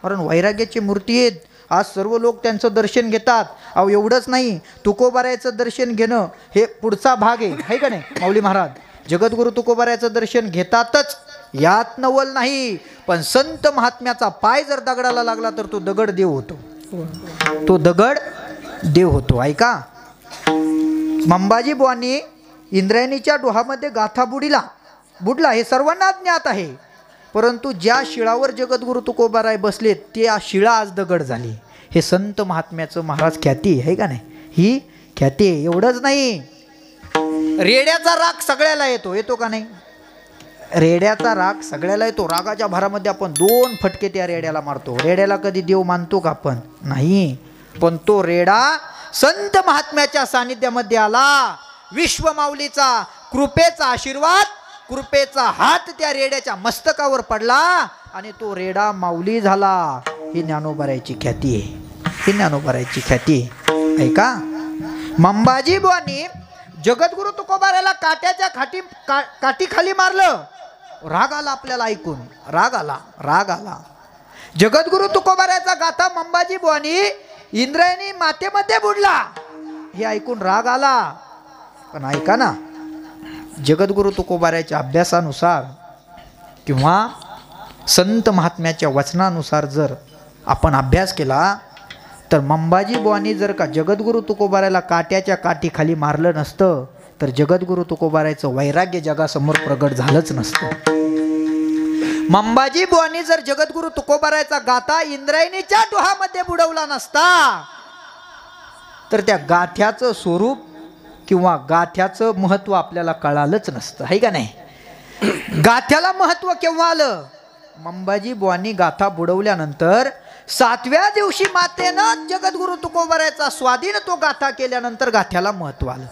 A: कारण वैराग्याची मूर्ती आहेत, आज सर्व लोक त्यांचं दर्शन घेतात. अहो एवढंच नाही, तुकोबारायचं दर्शन घेणं हे पुढचा भाग आहे का नाही माऊली महाराज. जगद्गुरु तुकोबारायचं दर्शन घेतातच, यात नवल नाही. पण संत महात्म्याचा पाय जर दगडाला लागला तर तो दगड देव होतो, तो दगड देव होतो. ऐका, मंबाजी बुवांनी इंद्रायणीच्या डोहामध्ये गाथा बुडला हे सर्वांना ज्ञात आहे. परंतु ज्या शिळावर जगद्गुरु तुकोबाराय बसलेत त्या शिळा आज दगड झाली. हे संत महात्म्याचं महाराज ख्याती आहे का नाही, ही ख्याती आहे. एवढंच नाही, रेड्याचा राग सगळ्याला येतो का नाही. रेड्याचा राग सगळ्याला येतो. रागाच्या भरामध्ये आपण 2 फटके त्या रेड्याला मारतो. रेड्याला कधी देव मानतो का आपण, नाही. पण तो रेडा संत महात्म्याच्या सानिध्यामध्ये आला. विश्वमाऊलीचा कृपेचा आशीर्वाद, कृपेचा हात त्या रेड्याच्या मस्तकावर पडला आणि तो रेडा माऊली झाला. ही ज्ञानोबारायची ख्याती आहे, ही ज्ञानोबारायची ख्याती आहे. ऐका, मंबाजी बुवांनी जगद्गुरु तुकोबारायला काट्याच्या काठी खाली मारलं. राग आला आपल्याला ऐकून, राग आला. जगद्गुरु तुकोबारायचा गाथा मंबाजी बुवांनी इंद्रायणी मातेमध्ये बुडला, हे ऐकून राग आला. पण ऐका ना, जगद्गुरु तुकोबारायच्या अभ्यासानुसार किंवा संत महात्म्याच्या वचनानुसार जर आपण अभ्यास केला तर मंबाजी बुवांनी जर का जगद्गुरु तुकोबारायला काट्याच्या काठी खाली मारलं नसतं तर जगद्गुरु तुकोबारायचं वैराग्य जगासमोर प्रगट झालंच नसतं. मंबाजी बुवांनी जर जगद्गुरु तुकोबारायचा गाथा इंद्रायणीच्या डोहामध्ये बुडवला नसता तर त्या गाथ्याचं स्वरूप किंवा गाथ्याचं महत्त्व आपल्याला कळालंच नसतं, आहे का नाही. गाथ्याला महत्त्व केव्हा आलं, मंबाजी बुवांनी गाथा बुडवल्यानंतर 7व्या दिवशी मातेनं जगद्गुरु तुकोबारायचा स्वाधीन तो गाथा केल्यानंतर गाथ्याला महत्व आलं.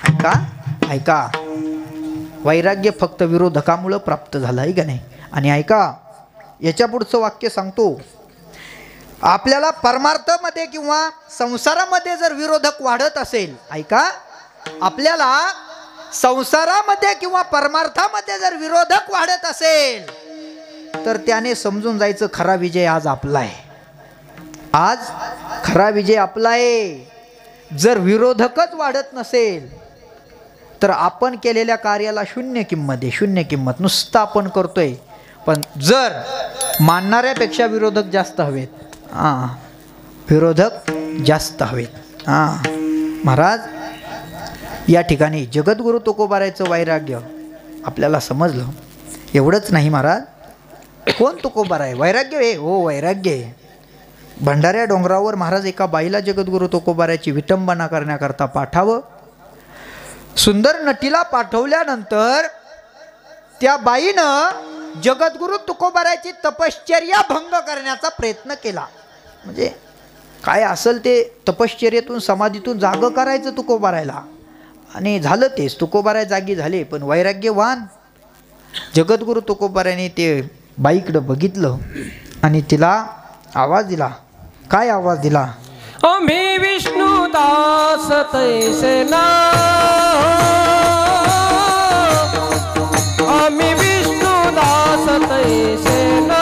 A: ऐका ऐका, वैराग्य फक्त विरोधकामुळं प्राप्त झालं आहे का नाही. आणि ऐका, याच्या पुढचं वाक्य सांगतो, आपल्याला परमार्थामध्ये किंवा संसारामध्ये जर विरोधक वाढत असेल, ऐका, आपल्याला संसारामध्ये किंवा परमार्थामध्ये जर विरोधक वाढत असेल तर त्याने समजून जायचं खरा विजय आज आपला आहे. आज खरा विजय आपला आहे. जर विरोधकच वाढत नसेल तर आपण केलेल्या कार्याला शून्य किंमत आहे, शून्य किंमत. नुसतं आपण करतोय, पण जर मानणाऱ्यापेक्षा विरोधक जास्त हवेत, विरोधक जास्त हवेत. महाराज, या ठिकाणी जगद्गुरु तुकोबारायचं वैराग्य आपल्याला समजलं. एवढंच नाही महाराज, कोण तुकोबार आहे? वैराग्य आहे, हो वैराग्य आहे. भंडाऱ्या डोंगरावर महाराज एका बाईला जगद्गुरु तुकोबारायची विटंबना करण्याकरता पाठावं. सुंदर नटीला पाठवल्यानंतर त्या बाईनं जगद्गुरु तुकोबारायची तपश्चर्या भंग करण्याचा प्रयत्न केला. म्हणजे काय असेल ते तपश्चर्येतून समाधीतून जागं करायचं तुकोबारायला. आणि झालं तेच, तुकोबाराय जागी झाले. पण वैराग्यवान जगद्गुरु तुकोबारायने ते बाईकडं बघितलं आणि तिला आवाज दिला. काय आवाज दिला?
B: आम्ही विष्णुदास तैसे ना, आम्ही विष्णुदास तैसे ना,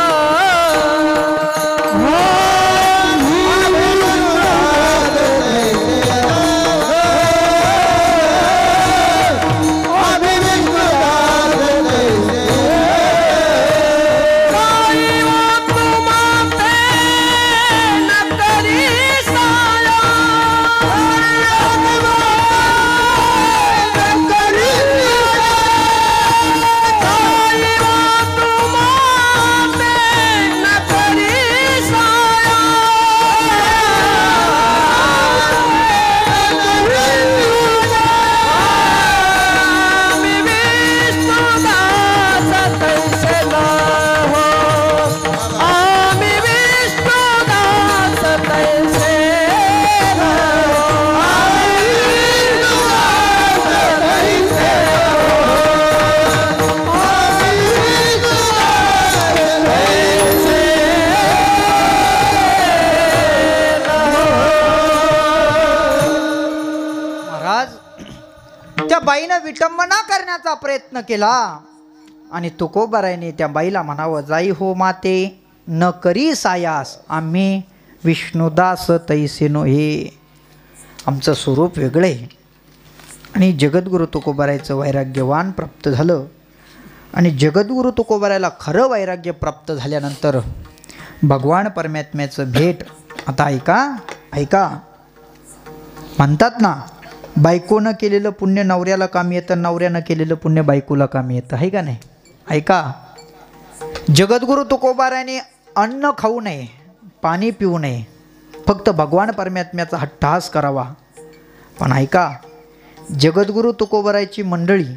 A: बाईनं विटंबना करण्याचा प्रयत्न केला आणि तुकोबारायने त्या बाईला म्हणावं, जाई हो माते न करी सायास, आम्ही विष्णुदास तैसेनो. हे आमचं स्वरूप वेगळं आहे. आणि जगद्गुरु तुकोबारायचं वैराग्यवान प्राप्त झालं. आणि जगद्गुरु तुकोबारायला खरं वैराग्य प्राप्त झाल्यानंतर भगवान परमात्म्याचं भेट. आता ऐका ऐका, म्हणतात ना, बायकोनं केलेलं पुण्य नवऱ्याला कामी येतं, नवऱ्यानं केलेलं पुण्य बायकोला कामी येतं, आहे का नाही. ऐका, जगद्गुरु तुकोबारायने अन्न खाऊ नये, पाणी पिऊ नये, फक्त भगवान परमात्म्याचा हट्टहास करावा. पण ऐका, जगद्गुरु तुकोबारायची मंडळी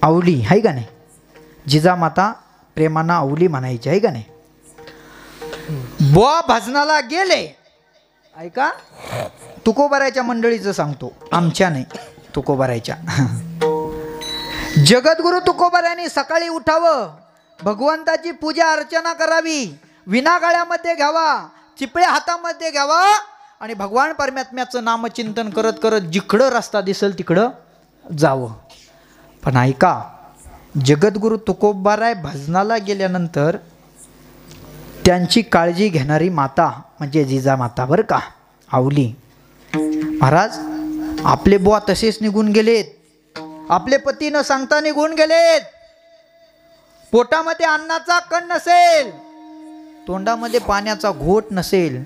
A: आवली, आहे का नाही. जिजामाता प्रेमानं आवली म्हणायची, आहे का नाही. बुवा भजनाला गेले, ऐका, तुकोबारायच्या मंडळीचं सांगतो, आमच्या नाही, तुकोबारायच्या. जगद्गुरु तुकोबारायने सकाळी उठावं, भगवंताची पूजा अर्चना करावी, विना गळ्यामध्ये घ्यावा, चिपळ्या हातामध्ये घ्यावा आणि भगवान परमात्म्याचं नामचिंतन करत करत जिकडं रस्ता दिसेल तिकडं जावं. पण ऐका, जगद्गुरु तुकोबाराय भजनाला गेल्यानंतर त्यांची काळजी घेणारी माता म्हणजे जिजामाता, बरं का, आवली. महाराज, आपले बुवा तसेच निघून गेलेत, आपले पती न सांगता निघून गेलेत. पोटामध्ये अन्नाचा कण नसेल, तोंडामध्ये पाण्याचा घोट नसेल,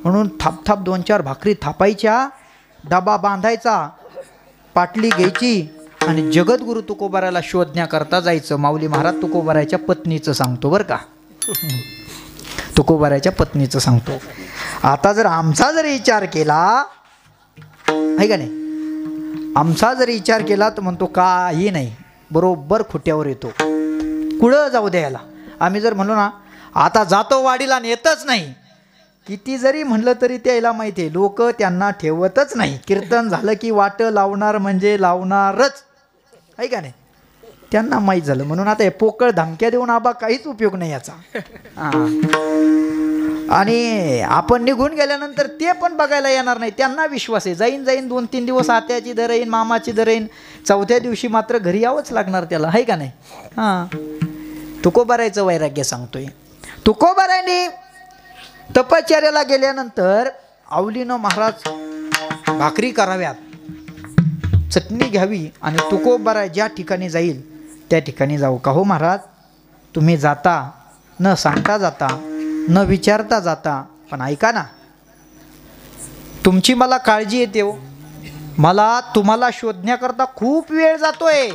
A: म्हणून थाप 2-4 भाकरी थापायच्या, डबा बांधायचा, पाटली घ्यायची आणि जगद्गुरु तुकोबारायला शोधण्याकरता जायचं. माऊली महाराज तुकोबारायच्या पत्नीचं सांगतो, बरं का, तुकोबारायच्या पत्नीचं सांगतो. आता जर आमचा जर विचार केला, आहे का नाही, आमचा जर विचार केला तर म्हणतो काही नाही, बरोबर खुट्यावर येतो, कुठं जाऊ द्यायला. आम्ही जर म्हणलो ना, आता जातो वाडीला नेतच नाही. किती जरी म्हणलं तरी त्याला माहिती आहे लोक त्यांना ठेवतच नाही. कीर्तन झालं की वाट लावणार म्हणजे लावणारच आहे का नाही. त्यांना माहीत झालं म्हणून आता हे पोकळ धमक्या देऊन आबा काहीच उपयोग नाही याचा. आणि आपण निघून गेल्यानंतर ते पण बघायला येणार नाही. त्यांना विश्वास आहे जाईन 2-3 दिवस आत्याची दर येईन मामाची दर येईन 4थ्या दिवशी मात्र घरी यावंच लागणार त्याला आहे का नाही. तुकोबारायचं वैराग्य सांगतोय. तुकोबारायने तपश्चर्याला गेल्यानंतर आवलीनं महाराज भाकरी कराव्यात चटणी घ्यावी आणि तुकोबाराय ज्या ठिकाणी जाईल त्या ठिकाणी जाऊ. का हो महाराज तुम्ही जाता न सांगता जाता न विचारता जाता. पण ऐका ना तुमची मला काळजी येते हो. मला तुम्हाला शोधण्याकरता खूप वेळ जातोय.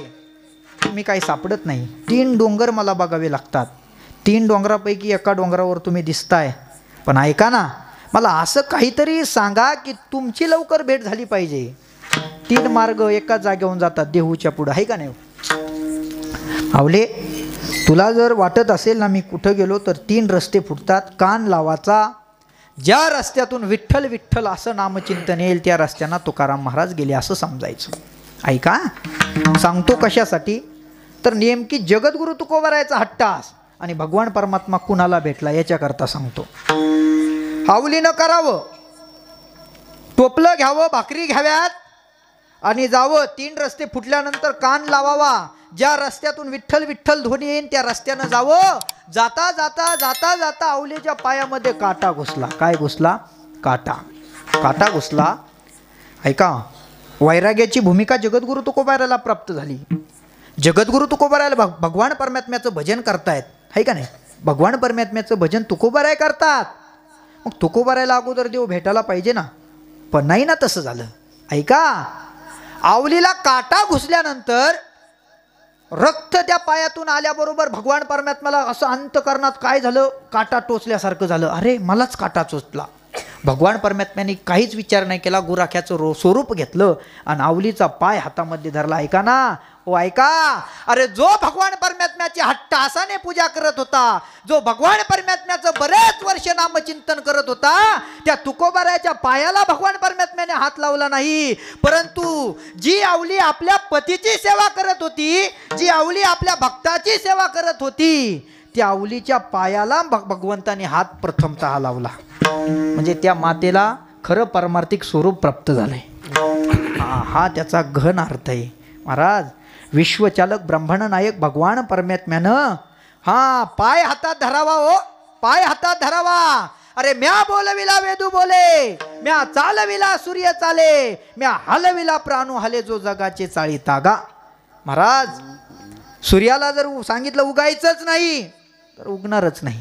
A: तुम्ही काही सापडत नाही. 3 डोंगर मला बघावे लागतात. 3 डोंगरापैकी एका डोंगरावर तुम्ही दिसताय. पण ऐका ना मला असं काहीतरी सांगा की तुमची लवकर भेट झाली पाहिजे. 3 मार्ग एका जागेवरून जातात देहूच्या पुढं आहे का नाही. आवले तुला जर वाटत असेल ना मी कुठं गेलो तर 3 रस्ते फुटतात. कान लावाचा. ज्या रस्त्यातून विठ्ठल विठ्ठल असं नामचिंतन येईल त्या रस्त्यानं तुकाराम महाराज गेले असं समजायचं. ऐका सांगतो कशासाठी तर नेमकी जगद्गुरु तुकोबारायचा हट्टास आणि भगवान परमात्मा कुणाला भेटला याच्याकरता सांगतो. हावलीनं करावं टोपलं घ्यावं भाकरी घ्याव्यात आणि जावं. 3 रस्ते फुटल्यानंतर कान लावावा. ज्या रस्त्यातून विठ्ठल विठ्ठल ध्वनी येईन त्या रस्त्यानं जावं. जाता जाता जाता जाता आवलेच्या पायामध्ये काटा घुसला. काय घुसला? काटा घुसला. ऐका वैराग्याची भूमिका जगद्गुरु तुकोबारायला प्राप्त झाली. जगद्गुरु तुकोबारायला भगवान परमात्म्याचं भजन करतायत आहे का नाही. भगवान परमात्म्याचं भजन तुकोबाराय करतात. मग तुकोबारायला अगोदर देव भेटायला पाहिजे ना. पण नाही ना तसं झालं. ऐका आवलीला काटा घुसल्यानंतर रक्त त्या पायातून आल्याबरोबर भगवान परमात्म्याला असं अंतकरणात काय झालं काटा टोचल्यासारखं झालं. अरे मलाच काटा टोचला. भगवान परमात्म्याने काहीच विचार नाही केला. गुराख्याचं स्वरूप घेतलं आणि आवलीचा पाय हातामध्ये धरला. ऐका ना ओ ऐका. अरे जो भगवान परमात्म्याची हट्टासाने पूजा करत होता जो भगवान परमात्म्याचं बरेच वर्ष नामचिंतन करत होता त्या तुकोबारायच्या पायाला भगवान परमात्म्याने हात लावला नाही. परंतु जी आवली आपल्या पतीची सेवा करत होती जी आवली आपल्या भक्ताची सेवा करत होती त्या आवलीच्या पायाला भगवंताने हात प्रथमतः लावला. म्हणजे त्या मातेला खरं पारमार्थिक स्वरूप प्राप्त झालंय. हा त्याचा घन अर्थ आहे. महाराज विश्वचालक ब्रह्मांड नायक भगवान परमात्म्यानं पाय हातात धरावा. हो पाय हातात धरावा. अरे म्या बोलविला वेदू बोले म्या चालविला सूर्य चाले म्या हलविला प्राणू हले जो जगाचे चाळी तागा. महाराज सूर्याला जर सांगितलं उगायचंच नाही तर उगणारच नाही.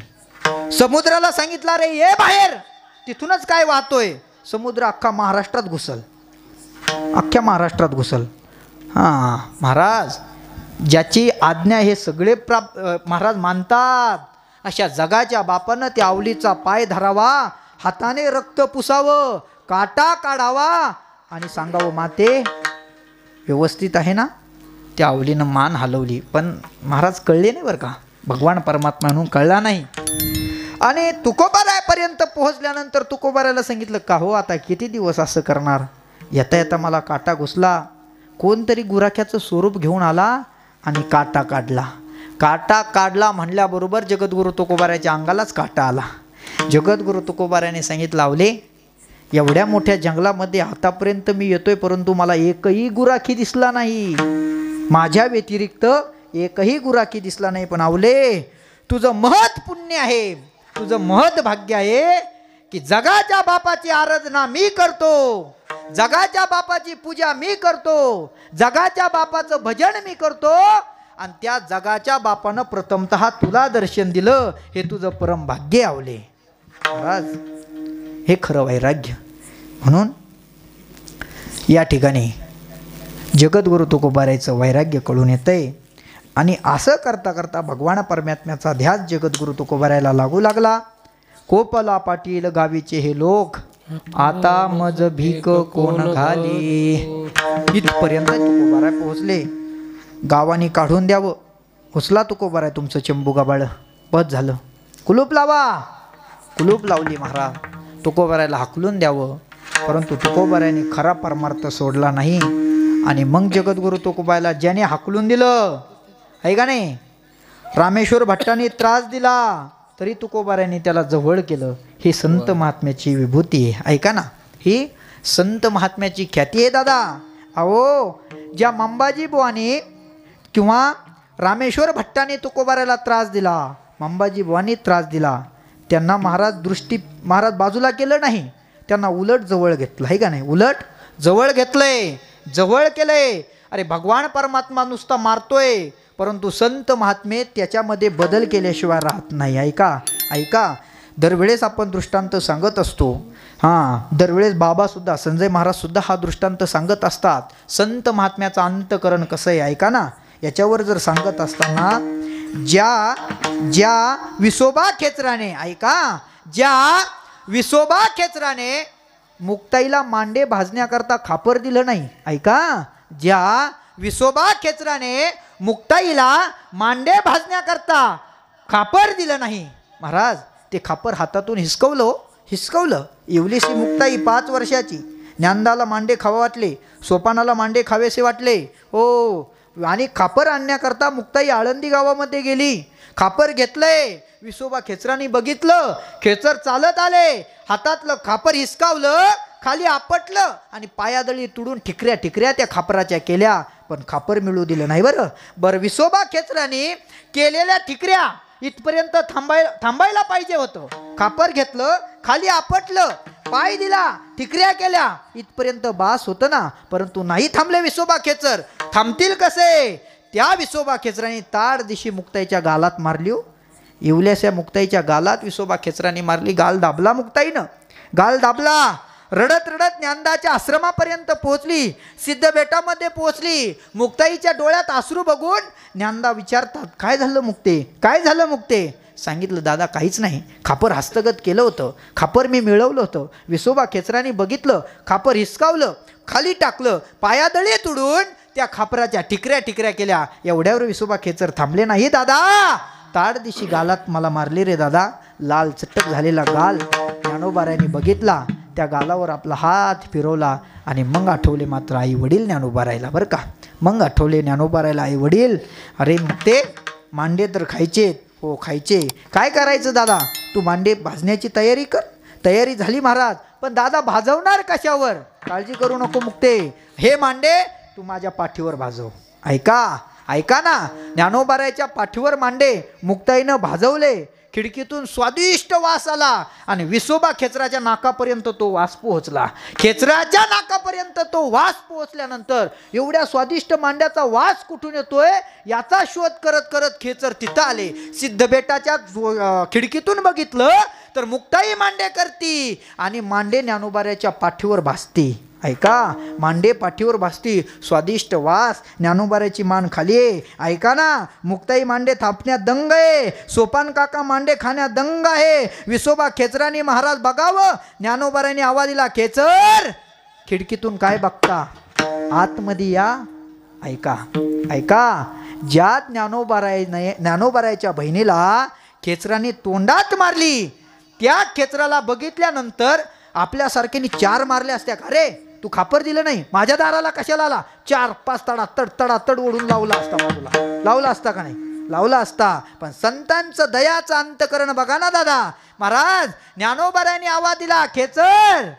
A: समुद्राला सांगितलं रे ये बाहेर तिथूनच काय वाहतोय समुद्र अख्खा महाराष्ट्रात घुसल. अख्ख्या महाराष्ट्रात घुसल. महाराज ज्याची आज्ञा हे सगळे महाराज मानतात अशा जगाच्या बापानं त्या आवलीचा पाय धरावा. हाताने रक्त पुसावं काटा काढावा आणि सांगावं माते व्यवस्थित आहे ना. त्या आवलीनं मान हलवली पण महाराज कळले नाही बरं का. भगवान परमात्मा म्हणून कळला नाही. आणि तुकोबारायपर्यंत पोहोचल्यानंतर तुकोबारायला सांगितलं का हो आता किती दिवस असं करणार. येता येता मला काटा घुसला. कोणतरी गुराख्याचं स्वरूप घेऊन आला आणि काटा काढला. काटा काढला म्हणल्याबरोबर जगद्गुरु तुकोबारायच्या अंगालाच काटा आला. जगद्गुरु तुकोबारायने सांगितलं लावले एवढ्या मोठ्या जंगलामध्ये आतापर्यंत मी येतोय परंतु मला एकही गुराखी दिसला नाही. माझ्या व्यतिरिक्त एकही गुराखी दिसला नाही. पण आवले तुझं महत् पुण्य आहे तुझं महत् भाग्य आहे की जगाच्या बापाची आराधना मी करतो जगाच्या बापाची पूजा मी करतो जगाच्या बापाचं भजन मी करतो आणि त्या जगाच्या बापानं प्रथमतः तुला दर्शन दिलं हे तुझं परम भाग्य आवले. महाराज हे खरं वैराग्य. म्हणून या ठिकाणी जगद्गुरु तुकोबारायचं वैराग्य कळून येतंय. आणि असं करता करता भगवान परमात्म्याचा ध्यास जगद्गुरु तुकोबारायला लागू लागला. कोपला पाटील गावीचे हे लोक आता मज भीक कोण घाली. इथपर्यंत तुकोबाराय पोहोचले. गावाने काढून द्यावं उचला तुकोबाराय तुमचं चंबू गाबाळ बस झालं. कुलूप लावा. कुलूप लावली महाराज. तुकोबारायला हाकलून द्यावं, परंतु तुकोबारायांनी खरा परमार्थ सोडला नाही. आणि मग जगद्गुरु तुकोबायला ज्याने हाकलून दिलं आहे का नाही, रामेश्वर भट्टाने त्रास दिला तरी तुकोबारायांनी त्याला जवळ केलं. ही संत महात्म्याची विभूती आहे. ऐका ना, ही संत महात्म्याची ख्याती आहे दादा. अहो, ज्या मंबाजी बुवाने किंवा रामेश्वर भट्टाने तुकोबारायला त्रास दिला, मंबाजी बुवांनी त्रास दिला, त्यांना महाराज बाजूला केलं नाही, त्यांना उलट जवळ घेतलं आहे का नाही. उलट जवळ घेतलंय, जवळ केलंय. अरे भगवान परमात्मा नुसता मारतोय, परंतु संत महात्मे त्याच्यामध्ये बदल केल्याशिवाय राहत नाही. ऐका ऐका, दरवेळेस आपण दृष्टांत सांगत असतो. हां, दरवेळेस बाबासुद्धा, संजय महाराजसुद्धा हा दृष्टांत सांगत असतात. संत महात्म्याचं अंतकरण कसं आहे ऐका ना. याच्यावर जर सांगत असताना ज्या विसोबा खेचराने, ऐका, ज्या विसोबा खेचराने मुक्ताईला मांडे भाजण्याकरता खापर दिलं नाही. ऐका, ज्या विसोबा खेचराने मुक्ताईला मांडे भाजण्याकरता खापर दिलं नाही, महाराज ते खापर हातातून हिसकवलं. एवलीशी मुक्ताई 5 वर्षाची. ज्ञानदाला मांडे खावा वाटले, सोपानाला मांडे खावेसे वाटले. हो, आणि खापर आणण्याकरता मुक्ताई आळंदी गावामध्ये गेली. खापर घेतलंय, विसोबा खेचरांनी बघितलं, खेचर चालत आले, हातातलं खापर हिसकावलं, खाली आपटलं आणि पायादळी तुडून ठिकऱ्या त्या खापराच्या केल्या, पण खापर मिळू दिलं नाही. बरं विसोबा खेचरांनी केलेल्या ठिकऱ्या इथपर्यंत थांबायला पाहिजे होतं. खापर घेतलं, खाली आपटलं, पाय दिला, ठिकऱ्या केल्या, इथपर्यंत बास होतं ना, परंतु नाही थांबले विसोबा खेचर. थांबतील कसे? त्या विसोबा खेचरांनी ताड दिशी मुक्ताईच्या गालात मारली. येवल्याच्या मुक्ताईच्या गालात विसोबा खेचरांनी मारली. गाल दाबला मुक्ताईनं, गाल दाबला. रडत रडत ज्ञानदाच्या आश्रमापर्यंत पोहोचली, सिद्धबेटामध्ये पोहोचली. मुक्ताईच्या डोळ्यात अश्रू बघून ज्ञानदा विचारतात, काय झालं मुक्ते, काय झालं मुक्ते? सांगितलं, दादा काहीच नाही, खापर हस्तगत केलं होतं, खापर मी मिळवलं होतं. विसोबा खेचरांनी बघितलं, खापर हिसकावलं, खाली टाकलं, पायादळी तुडून त्या खापराच्या ठिकऱ्या केल्या. एवढ्यावर विसोबा खेचर थांबले नाही. दादा ताड दिशी गालात मला मारली रे दादा. लाल चटक झालेला गाल ज्ञानोबारायांनी बघितला, त्या गालावर आपला हात फिरवला आणि मग आठवले मात्र आई वडील ज्ञानोबारायला. बरं का, मग आठवले ज्ञानोबारायला आई वडील. अरे मग ते मांडे तर खायचे, हो खायचे. काय करायचं दादा, तू मांडे भाजण्याची तयारी कर. तयारी झाली महाराज, पण दादा भाजवणार कशावर? काळजी करू नको मुक्ते, हे मांडे तू माझ्या पाठीवर भाजव. ऐका ना, ज्ञानोबारायच्या पाठीवर मांडे मुक्ताईनं भाजवले. खिडकीतून स्वादिष्ट वास आला आणि विसोबा खेचराच्या नाकापर्यंत तो वास पोहोचला. खेचराच्या नाकापर्यंत तो वास पोहोचल्यानंतर एवढ्या स्वादिष्ट मांड्याचा वास कुठून येतोय याचा शोध करत करत खेचर तिथं आले. सिद्धबेटाच्या खिडकीतून बघितलं तर मुक्ताई मांडे करती आणि मांडे ज्ञानोबारायच्या पाठीवर भासती. ऐका, मांडे पाठीवर भासती, स्वादिष्ट वास, ज्ञानोबारायची मान खाली आहे. ऐका ना, मुक्ताई मांडे थापण्यात दंग आहे, सोपान काका मांडे खाण्यात दंग आहे. विसोबा खेचरांनी महाराज बघावं, ज्ञानोबारायांनी आवाज दिला, खेचर खिडकीतून काय बघता, आतमध्ये या. ऐका, ज्या ज्ञानोबारायच्या बहिणीला खेचरांनी तोंडात मारली, त्या खेचराला बघितल्यानंतर आपल्यासारख्यानी 4 मारल्या असत्या. अरे तू खापर दिलं नाही, माझ्या दाराला कशाला आला? 4-5 तडातड ओढून लावला असता, बाजूला लावला असता का नाही? लावला असता. पण संतांचं दयाचं अंतकरण बघा ना दादा. महाराज ज्ञानोबारायांनी आवाज दिला, खेचर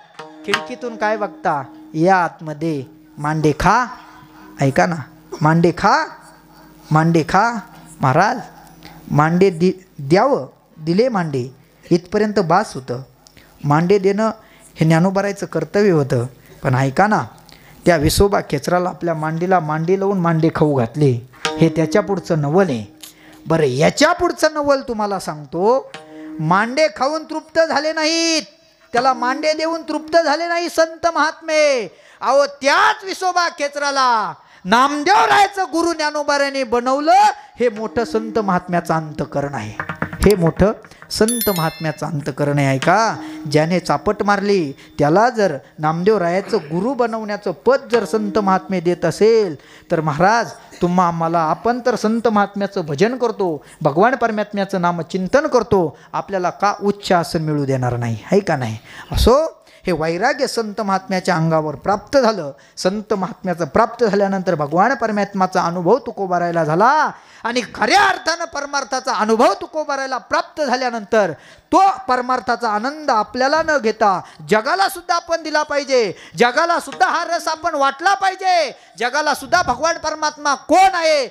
A: खिडकीतून काय बघता, या आतमध्ये, मांडे खा. ऐका ना, मांडे खा. महाराज मांडे द्यावं, दिले मांडे, इथपर्यंत बास होतं. मांडे देणं हे ज्ञानोबारायचं कर्तव्य होतं. पण ऐका ना, त्या विसोबा खेचराला आपल्या मांडीला मांडी लावून मांडे खाऊ घातले. हे त्याच्या पुढचं नवल आहे. बरं, याच्या पुढचं नवल तुम्हाला सांगतो. मांडे खाऊन तृप्त झाले नाहीत, त्याला मांडे देऊन तृप्त झाले नाही संत महात्मे. अहो, त्याच विसोबा खेचराला नामदेव रायाचं गुरु ज्ञानोबारायांनी बनवलं. हे मोठं संत महात्म्याचं अंतकरण आहे. हे मोठं संत महात्म्याचं अंतकरण आहे का. ज्याने चापट मारली त्याला जर नामदेव रायाचं गुरु बनवण्याचं पद जर संत महात्मे देत असेल तर महाराज तुम्हा आम्हाला, आपण तर संत महात्म्याचं भजन करतो, भगवान परमात्म्याचं नामचिंतन करतो, आपल्याला का उच्च आसन मिळू देणार नाही, आहे का नाही. असो हे वैराग्य संत महात्म्याच्या अंगावर प्राप्त झालं. संत महात्म्याचं प्राप्त झाल्यानंतर भगवान परमात्म्याचा अनुभव तुकोबारायला झाला आणि खऱ्या अर्थानं परमार्थाचा अनुभव तुकोबारायला प्राप्त झाल्यानंतर तो परमार्थाचा आनंद आपल्याला न घेता जगाला सुद्धा आपण दिला पाहिजे. जगाला सुद्धा हा रस आपण वाटला पाहिजे. जगाला सुद्धा भगवान परमात्मा कोण आहे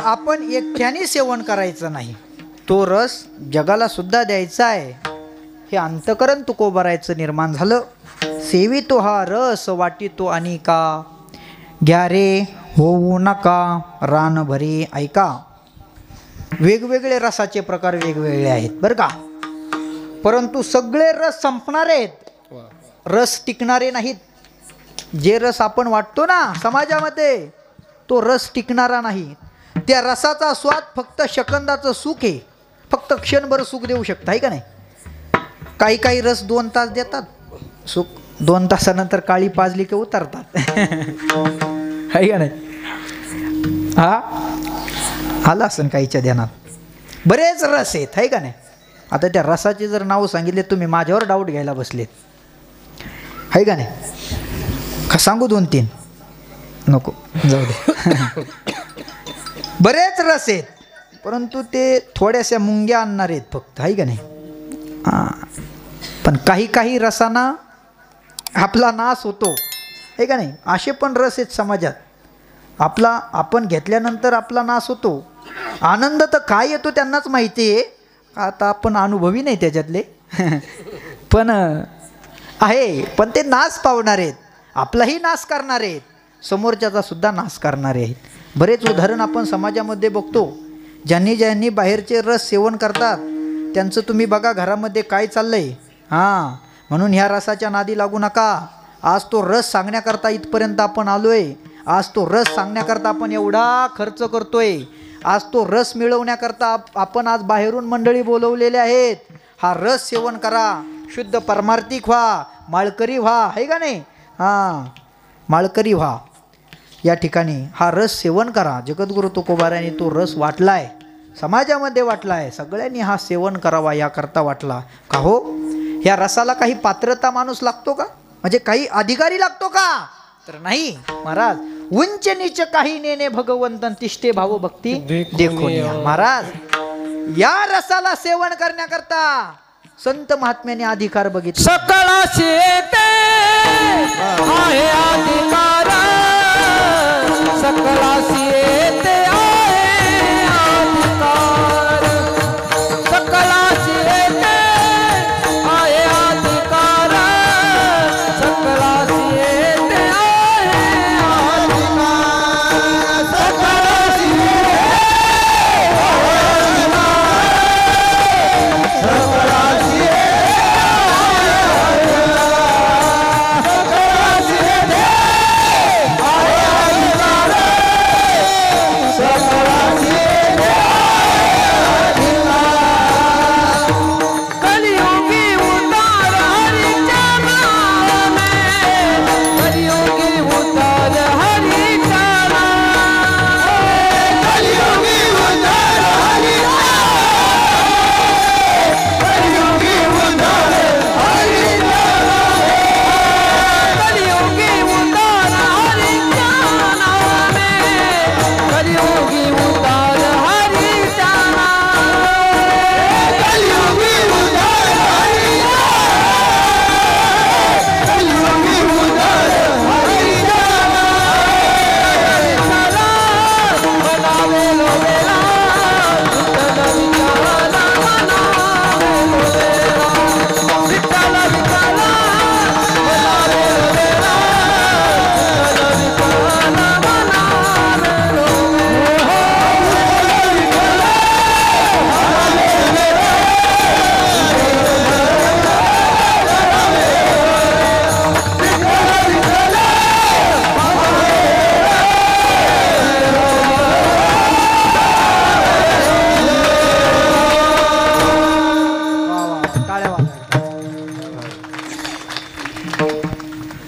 A: आपण एकट्याने सेवन करायचं नाही, तो रस जगाला सुद्धा द्यायचा आहे. हे अंतकरण तुकोबारायचं निर्माण झालं. सेवितो हा रस वाटितो अनिका, घ्या रे होऊ नका रान भरी. ऐका, वेगवेगळे रसाचे प्रकार वेगवेगळे आहेत बरं का, परंतु सगळे रस संपणारे आहेत, रस टिकणारे नाहीत. जे रस आपण वाटतो ना समाजामध्ये तो रस टिकणारा नाही. त्या रसाचा स्वाद फक्त सेकंदाचं सुख आहे, फक्त क्षणभर सुख देऊ शकतं, आहे का नाही. काही काही रस 2 तास देतात सुख, 2 तासानंतर काळी पाजली की उतरतात, आहे का नाही. हा आला असेल काहीच्या ध्यानात. बरेच रस आहेत, आहे का नाही. आता त्या रसाचे जर नाव सांगितले तुम्ही माझ्यावर डाऊट घ्यायला बसलेत, आहे का नाही. सांगू 2-3 नको, जाऊ दे. बरेच रस आहेत परंतु ते थोड्याशा मुंग्या आणणार आहेत फक्त, आहे का नाही. पण काही काही रसांना आपला नाश होतो, आहे का नाही. असे पण रस आहेत समाजात, आपण घेतल्यानंतर आपला नाश होतो. आनंद तर काय येतो त्यांनाच माहिती आहे, आता आपण अनुभवी नाही त्याच्यातले पण आहे. पण ते नाश पावणार आहेत, आपलाही नाश करणार आहेत, समोरच्याचा सुद्धा नाश करणारे आहेत. बरेच उदाहरण आपण समाजामध्ये बघतो. ज्यांनी ज्यांनी बाहेरचे रस सेवन करतात त्यांचं तुम्ही बघा घरामध्ये काय चाललंय. म्हणून ह्या रसाच्या नादी लागू नका. आज तो रस सांगण्याकरता इथपर्यंत आपण आलोय, आज तो रस सांगण्याकरता आपण एवढा खर्च करतोय, आज तो रस मिळवण्याकरता आपण आज बाहेरून मंडळी बोलवलेले आहेत. हा रस सेवन करा, शुद्ध परमार्थिक व्हा, माळकरी व्हा, आहे का नाही. माळकरी व्हा. या ठिकाणी हा रस सेवन करा. जगद्गुरु तुकोबारायांनी तो रस वाटलाय, समाजामध्ये वाटलाय. सगळ्यांनी हा सेवन करावा याकरता वाटला. का हो, ह्या रसाला काही पात्रता माणूस लागतो का. म्हणजे काही अधिकारी लागतो का? तर नाही महाराज. उंच नीच काही नेने भगवंतन तिष्ठे भाव भक्ती देखून या. महाराज या रसाला सेवन करण्याकरता संत महात्म्याने अधिकार बघितले.
B: सकळाशी येते आहे अधिकार, सकळाशी येते आहे अधिकार, सकळाशी येते आहे अधिकार, सकळाशी येते आहे अधिकार, सकळाशी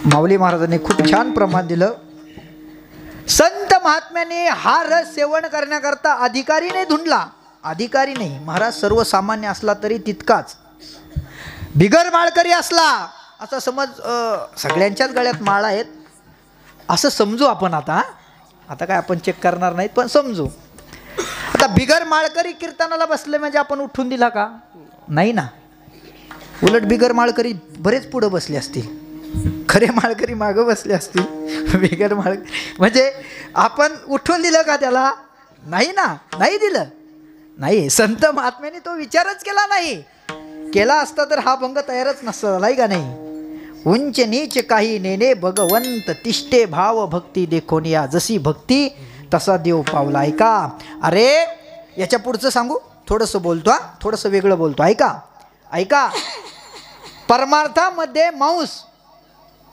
A: माऊली महाराजांनी खूप छान प्रमाण दिलं. संत महात्म्याने हा रस सेवन करण्याकरता अधिकारी नाही धुंडला. अधिकारी नाही महाराज, सर्वसामान्य असला तरी तितकाच. बिगर माळकरी असला असा समज, सगळ्यांच्याच गळ्यात माळ आहेत असं समजू आपण. आता काय आपण चेक करणार नाहीत पण समजू. आता बिगर माळकरी कीर्तनाला बसले म्हणजे आपण उठून दिला का? नाही ना. उलट बिगर माळकरी बरेच पुढं बसले असतील, खरे माळकरी मागं बसले असतील. बिगर माळकरी म्हणजे आपण उठून दिलं का त्याला? नाही ना, नाही दिलं. नाही, संत महात्म्याने तो विचारच केला नाही. केला असता तर हा भंग तयारच नसता झाला का नाही. उंच नीच काही नेने भगवंत तिष्ठे भाव भक्ती देखोन या. जशी भक्ती तसा देव पावला. ऐका, अरे याच्या पुढचं सांगू, थोडंसं बोलतो थोडंसं वेगळं बोलतो. ऐका ऐका, परमार्थामध्ये मांस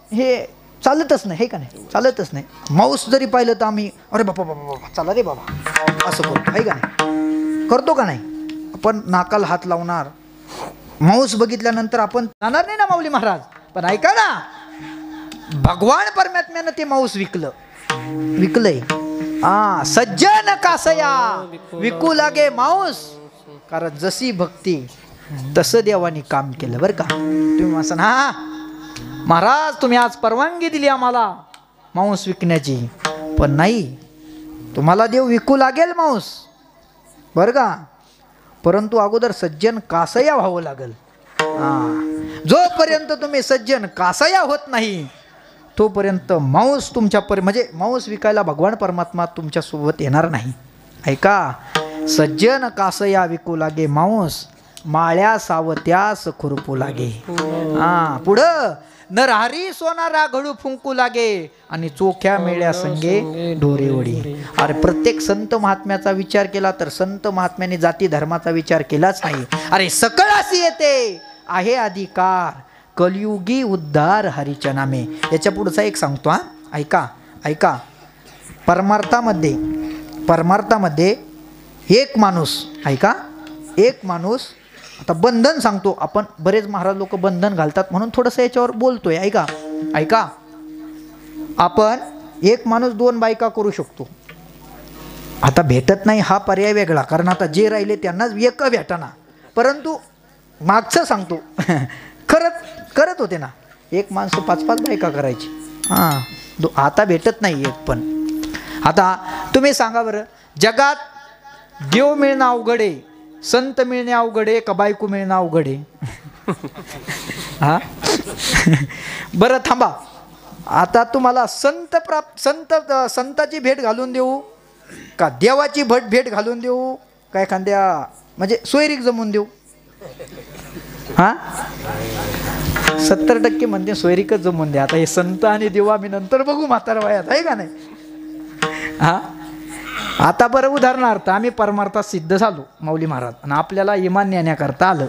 A: हे चालतच नाही, हे का नाही, चालतच नाही. मांस जरी पाहिलं तर आम्ही अरे बाबा बाबा बाबा चला रे बाबा असं करतो, आहे का नाही, करतो का नाही. आपण नाकाला हात लावणार. मांस बघितल्यानंतर आपण जाणार नाही ना माऊली महाराज. पण ऐका ना, भगवान परमात्म्यानं ते मांस विकलंय. सज्जन कासया विकू लागे मांस. कारण जशी भक्ती तसं देवानी काम केलं बरं का. तुम्ही म्हणसान हा महाराज तुम्ही आज परवानगी दिली आम्हाला मांस विकण्याची, पण नाही, तुम्हाला देव विकू लागेल मांस बरं का. परंतु अगोदर सज्जन कासया व्हावं लागेल. जोपर्यंत तुम्ही सज्जन कासया होत नाही तोपर्यंत मांस तुमच्या म्हणजे मांस विकायला भगवान परमात्मा तुमच्या सोबत येणार नाही. ऐका, सज्जन कासया विकू लागे मांस, माळ्या सावत्यास खुरपू लागे. पुढं नरहरी सोनारा घडू फुंकू लागे आणि चोख्या मेळ्या संगे ढोरे वडी. अरे प्रत्येक संत महात्म्याचा विचार केला तर संत महात्म्याने जाती धर्माचा विचार केलाच नाही. अरे सकळासी येते आहे अधिकार, कलियुगी उद्धार हरीच्या नामे. याच्या पुढचा एक सांगतो ऐका ऐका. परमार्थामध्ये एक माणूस, ऐका, एक माणूस, आता बंधन सांगतो. आपण बरेच महाराज लोक बंधन घालतात म्हणून थोडंसं याच्यावर बोलतोय. ऐका ऐका, आपण एक माणूस 2 बायका करू शकतो. आता भेटत नाही हा पर्याय वेगळा, कारण आता जे राहिले त्यांनाच एक भेटाना. परंतु मागचं सांगतो, करत होते ना. एक माणसं 5-5 बायका करायची. आता भेटत नाही एक पण. आता तुम्ही सांगा बरं, जगात देव मिळणं अवघड आहे, संत मिळणे अवघड आहे का बायको मिळणं अवघड आहे? हा बरं थांबा, आता तुम्हाला संताची भेट घालून देऊ का देवाची भेट घालून देऊ का एखाद्या म्हणजे सोयरीक जमून देऊ? हा 70% म्हणते सोयरीकच जमून द्या. आता हे संत आणि देव आम्ही नंतर बघू म्हातारा वयात, आहे का नाही? हा आता बरं उदाहरणार्थ आम्ही परमार्थात सिद्ध झालो माऊली महाराज आणि आपल्याला इमान नेण्याकरता आलं.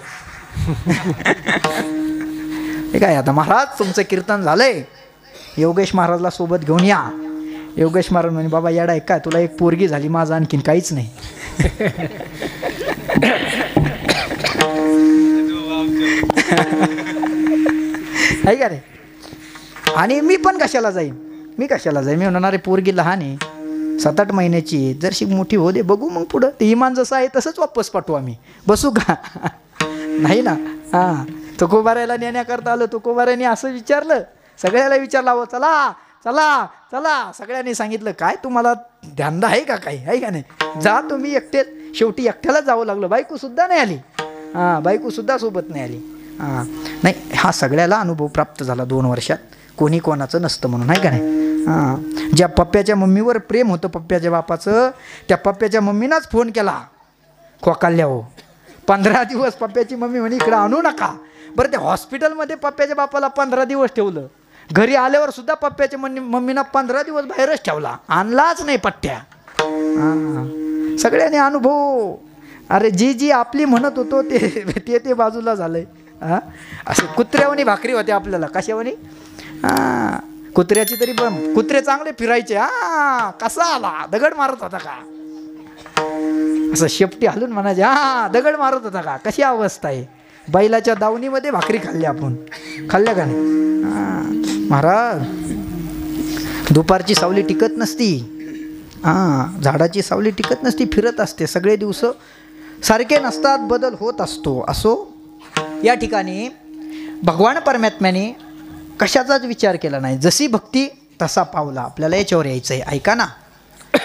A: हे काय आता महाराज तुमचं कीर्तन झालंय, योगेश महाराजला सोबत घेऊन या. योगेश महाराज म्हणे बाबा येडा आहे काय, तुला एक पोरगी झाली, माझं आणखीन काहीच नाही. आहे का रे? आणि मी पण कशाला जाईन, मी मी म्हणणार अरे पोरगी लहान आहे, 7-8 महिन्याची आहे, जरशी मोठी हो दे, बघू मग पुढं. ते इमान जसं आहे तसंच वापस पाठवू आम्ही, बसू का? नाही ना. हां तुकोबाऱ्याला नेण्याकरता आलं, तुकोबाऱ्याने असं विचारलं, सगळ्याला विचारलं, हो चला चला चला, सगळ्यांनी सांगितलं काय तुम्हाला ध्यानदा आहे का काही, आहे का नाही? जा तुम्ही एकटे. शेवटी एकट्याला जावं लागलं, बायकोसुद्धा नाही आली. बायकोसुद्धा सोबत नाही आली. नाही, हा सगळ्याला अनुभव प्राप्त झाला 2 वर्षात, कोणी कोणाचं नसतं म्हणून, आहे का नाही? ज्या पप्प्याच्या मम्मीवर प्रेम होतं पप्प्याच्या बापाचं, त्या पप्प्याच्या मम्मीनाच फोन केला खोकाल्या हो. 15 दिवस पप्प्याची मम्मी म्हणे इकडं आणू नका. बरं ते हॉस्पिटलमध्ये पप्प्याच्या बापाला 15 दिवस ठेवलं, घरी आल्यावर सुद्धा पप्प्याच्या मम्मीनं 15 दिवस बाहेरच ठेवला, आणलाच नाही पट्ट्या. सगळ्यांनी अनुभव. अरे जी आपली म्हणत होतो ते बाजूला झालंय. असे कुत्र्यावानी भाकरी होते आपल्याला, कशावानी? कुत्र्याची तरी पण कुत्रे चांगले फिरायचे. कसा आला, दगड मारत होता का? असं शेपटी हलून म्हणायचे, दगड मारत होता का? कशी अवस्था आहे. बैलाच्या दावणीमध्ये भाकरी खाल्ली आपण, खाल्ल्या का नाही? महाराज दुपारची सावली टिकत नसती, झाडाची सावली टिकत नसती, फिरत असते. सगळे दिवस सारखे नसतात, बदल होत असतो. असो या ठिकाणी भगवान परमात्म्याने कशाचाच विचार केला नाही, जशी भक्ती तसा पावला. आपल्याला याच्यावर यायचं आहे. ऐका ना,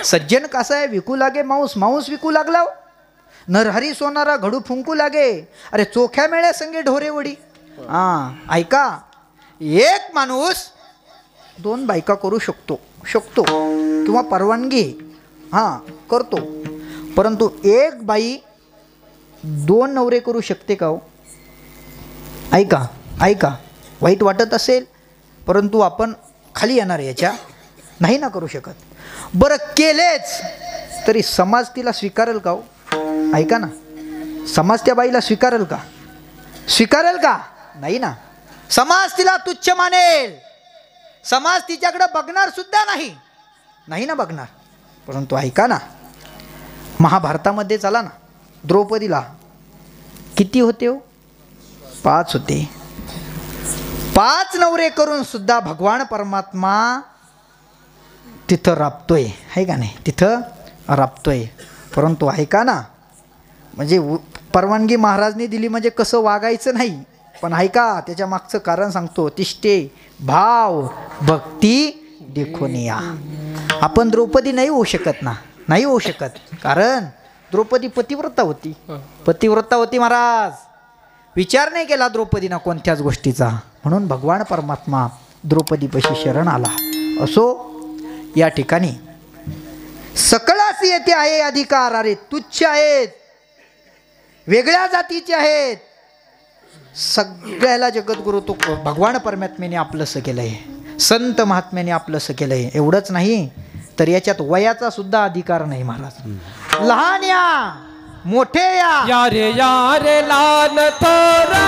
A: सज्जन कसा आहे, विकू लागे मांस, मांस विकू लागला. नरहरी सोनारा घडू फुंकू लागे, अरे चोख्या मेळ्या संगे ढोरे वडी. ऐका, एक माणूस 2 बायका करू शकतो किंवा परवानगी करतो, परंतु एक बाई 2 नवरे करू शकते का हो? ऐका, वाईट वाटत असेल, परंतु आपण खाली येणार याच्या नाही ना करू शकत. बरं केलेच तरी समाज तिला स्वीकारेल का हो? ऐका ना, समाज त्या बाईला स्वीकारेल का? नाही ना. समाज तिला तुच्छ मानेल, समाज तिच्याकडे बघणार सुद्धा नाही ना बघणार. परंतु ऐका ना, महाभारतामध्ये चला ना, द्रौपदीला किती होते हो? 5 होते. 5 नवरे करून सुद्धा भगवान परमात्मा तिथं राबतोय, आहे का नाही? तिथं राबतोय. परंतु ऐका ना, म्हणजे परवानगी महाराजनी दिली म्हणजे कसं वागायचं नाही, पण ऐका त्याच्या मागचं कारण सांगतो. तिष्ठे भाव भक्ती देखून या. आपण द्रौपदी नाही होऊ शकत, कारण द्रौपदी पतिव्रता होती महाराज. विचार नाही केला द्रौपदीनं कोणत्याच गोष्टीचा, म्हणून भगवान परमात्मा द्रौपदीपाशी शरण आला. असो या ठिकाणी सकळास येथे आहे अधिकार. अरे तुच्छ आहेत, वेगळ्या जातीचे आहेत, सगळ्याला जगद्गुरु तो भगवान परमात्म्याने आपलंसं केलंय, संत महात्म्याने आपलंसं केलंय. एवढंच नाही तर याच्यात वयाचा सुद्धा अधिकार नाही महाराज. लहान या मोठे या
B: रे लहान थोरा,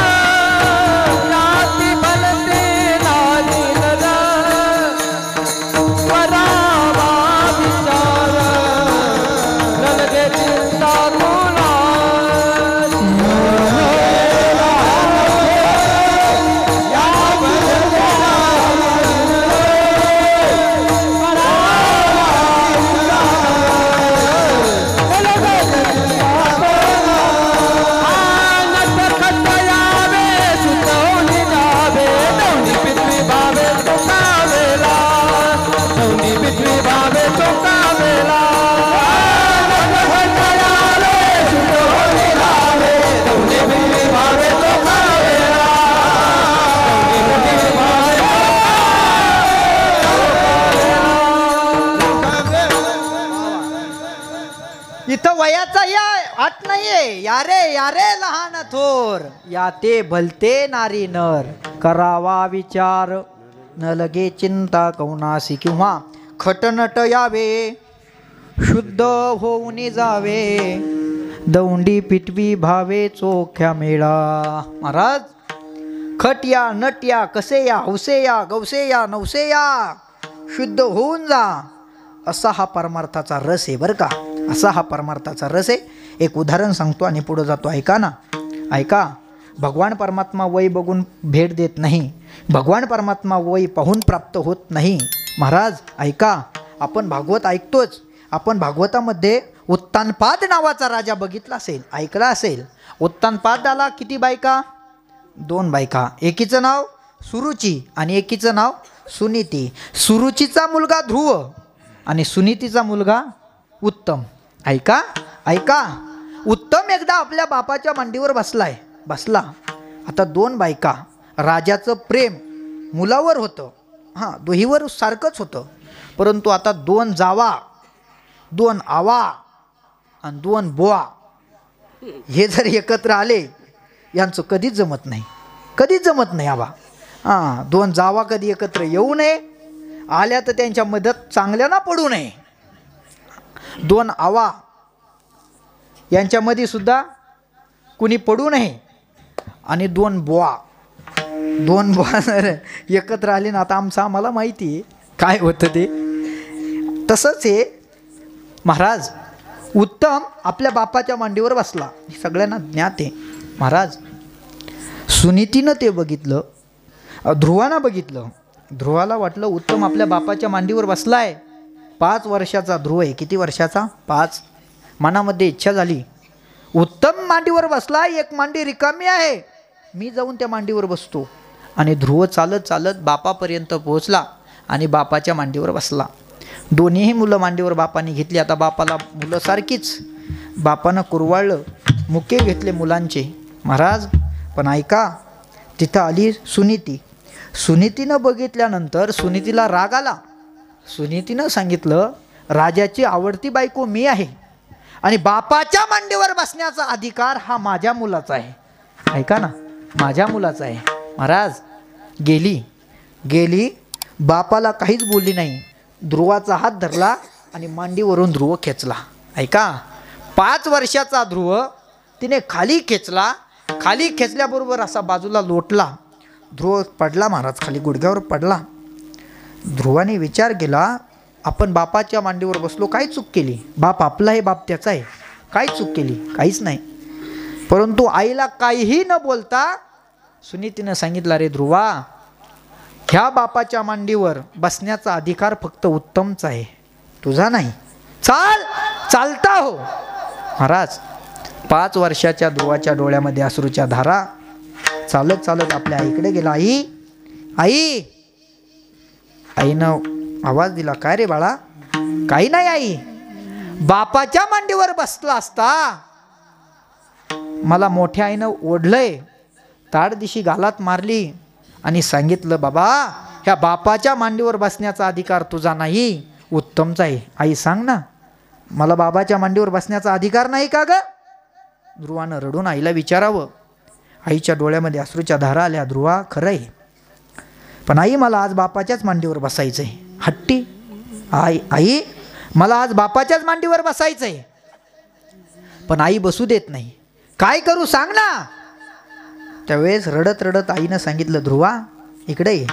B: जाती भलते लाली नरा, करावा विचार, नलगे चिंता गुणा. खट्ट यावे
A: या रे लहान थोर, या ते भलते नारी नर. करावा विचार न लगे चिंता कौनासी, किंवा खटनट यावे शुद्ध होऊन जावे. दौंडी पिटवी भावे चोख्या मेळा. महाराज, खट या नट या कसे या हौसे या गवसे या नवसे या, शुद्ध होऊन जा, असा हा परमार्थाचा रस आहे बरं का. असा हा परमार्थाचा रस आहे. एक उदाहरण सांगतो आणि पुढे जातो. ऐका ना, ऐका. भगवान परमात्मा वय बघून भेट देत नाही. भगवान परमात्मा वय पाहून प्राप्त होत नाही. महाराज ऐका, आपण भागवत ऐकतोच. आपण भागवतामध्ये उत्तानपाद नावाचा राजा बघितला असेल, ऐकला असेल. उत्तानपादाला किती बायका? 2 बायका. एकीचं नाव सुरुची आणि एकीचं नाव सुनीती. सुरुचीचा मुलगा ध्रुव आणि सुनीतीचा मुलगा उत्तम. ऐका ऐका. उत्तम एकदा आपल्या बापाच्या मांडीवर बसला. आता 2 बायका. राजाचं प्रेम मुलावर होतं, हां, दोहीवर सारखंच होतं. परंतु आता 2 जावा, 2 आवा आणि 2 बोआ हे जर एकत्र आले, यांचं कधीच जमत नाही, कधीच जमत नाही आबा. हां, 2 जावा कधी एकत्र येऊ नये, आल्या तर त्यांच्या मदत चांगल्या ना पडू नये. 2 आवा यांच्यामध्ये सुद्धा कुणी पडू नये. आणि 2 बोआ जर एकत्र आले ना, आता आम्हाला माहिती आहे काय होतं ते. तसंच हे महाराज, उत्तम आपल्या बापाच्या मांडीवर बसला, सगळ्यांना ज्ञात आहे. महाराज, सुनीतीनं ते बघितलं, ध्रुवानं बघितलं. ध्रुवाला वाटलं उत्तम आपल्या बापाच्या मांडीवर बसलाय. 5 वर्षाचा ध्रुव आहे. किती वर्षाचा? 5. मनामध्ये इच्छा झाली, उत्तम मांडीवर बसला, एक मांडी रिकामी आहे, मी जाऊन त्या मांडीवर बसतो. आणि ध्रुव चालत चालत बापापर्यंत पोहोचला आणि बापाच्या मांडीवर बसला. दोन्हीही मुलं मांडीवर बापाने घेतली. आता बापाला मुलं सारखीच. बापानं कुरवाळलं, मुके घेतले मुलांचे. महाराज, पण ऐका, तिथं आली सुनीती. सुनीतीनं बघितल्यानंतर सुनीतीला राग आला. सुनीतीनं सांगितलं, राजाची आवडती बायको मी आहे आणि बापाच्या मांडीवर बसण्याचा अधिकार हा माझ्या मुलाचा आहे. ऐका ना, माझ्या मुलाचा आहे. महाराज, गेली, बापाला काहीच बोलली नाही. ध्रुवाचा हात धरला आणि मांडीवरून ध्रुव खेचला. ऐका, 5 वर्षाचा ध्रुव तिने खाली खेचला. खाली खेचल्याबरोबर असा बाजूला लोटला. ध्रुव पडला महाराज, खाली गुडघ्यावर पडला. ध्रुवाने विचार केला, आपण बापाच्या मांडीवर बसलो, काय चूक केली? बाप आपला आहे, बाप त्याचा आहे, काय चूक केली? काहीच नाही. परंतु आईला काहीही न बोलता सुनीतीनं सांगितलं, रे ध्रुवा, ह्या बापाच्या मांडीवर बसण्याचा अधिकार फक्त उत्तमचा आहे, तुझा नाही. चालता हो. महाराज, 5 वर्षाच्या ध्रुवाच्या डोळ्यामध्ये अश्रूच्या धारा. चालत चालत आपल्या आईकडे गेला. आईनं आवाज दिला, काय रे बाळा? काही नाही आई, बापाच्या मांडीवर बसला असता मला मोठ्या आईनं ओढलंय, ताडदिशी गालात मारली आणि सांगितलं, बाबा, ह्या बापाच्या मांडीवर बसण्याचा अधिकार तुझा नाही, उत्तमचा आहे. आई सांग ना, मला बाबाच्या मांडीवर बसण्याचा अधिकार नाही का ग? ध्रुवानं रडून आईला विचारावं. आईच्या डोळ्यामध्ये अश्रूच्या धारा आल्या. ध्रुवा, खरं आहे, पण आई, मला आज बापाच्याच मांडीवर बसायचं आहे. हट्टी आई, मला आज बापाच्याच मांडीवर बसायचं आहे, पण आई बसू देत नाही. काय करू सांग ना? त्यावेळेस रडत रडत आईनं सांगितलं, ध्रुवा, इकडे ये.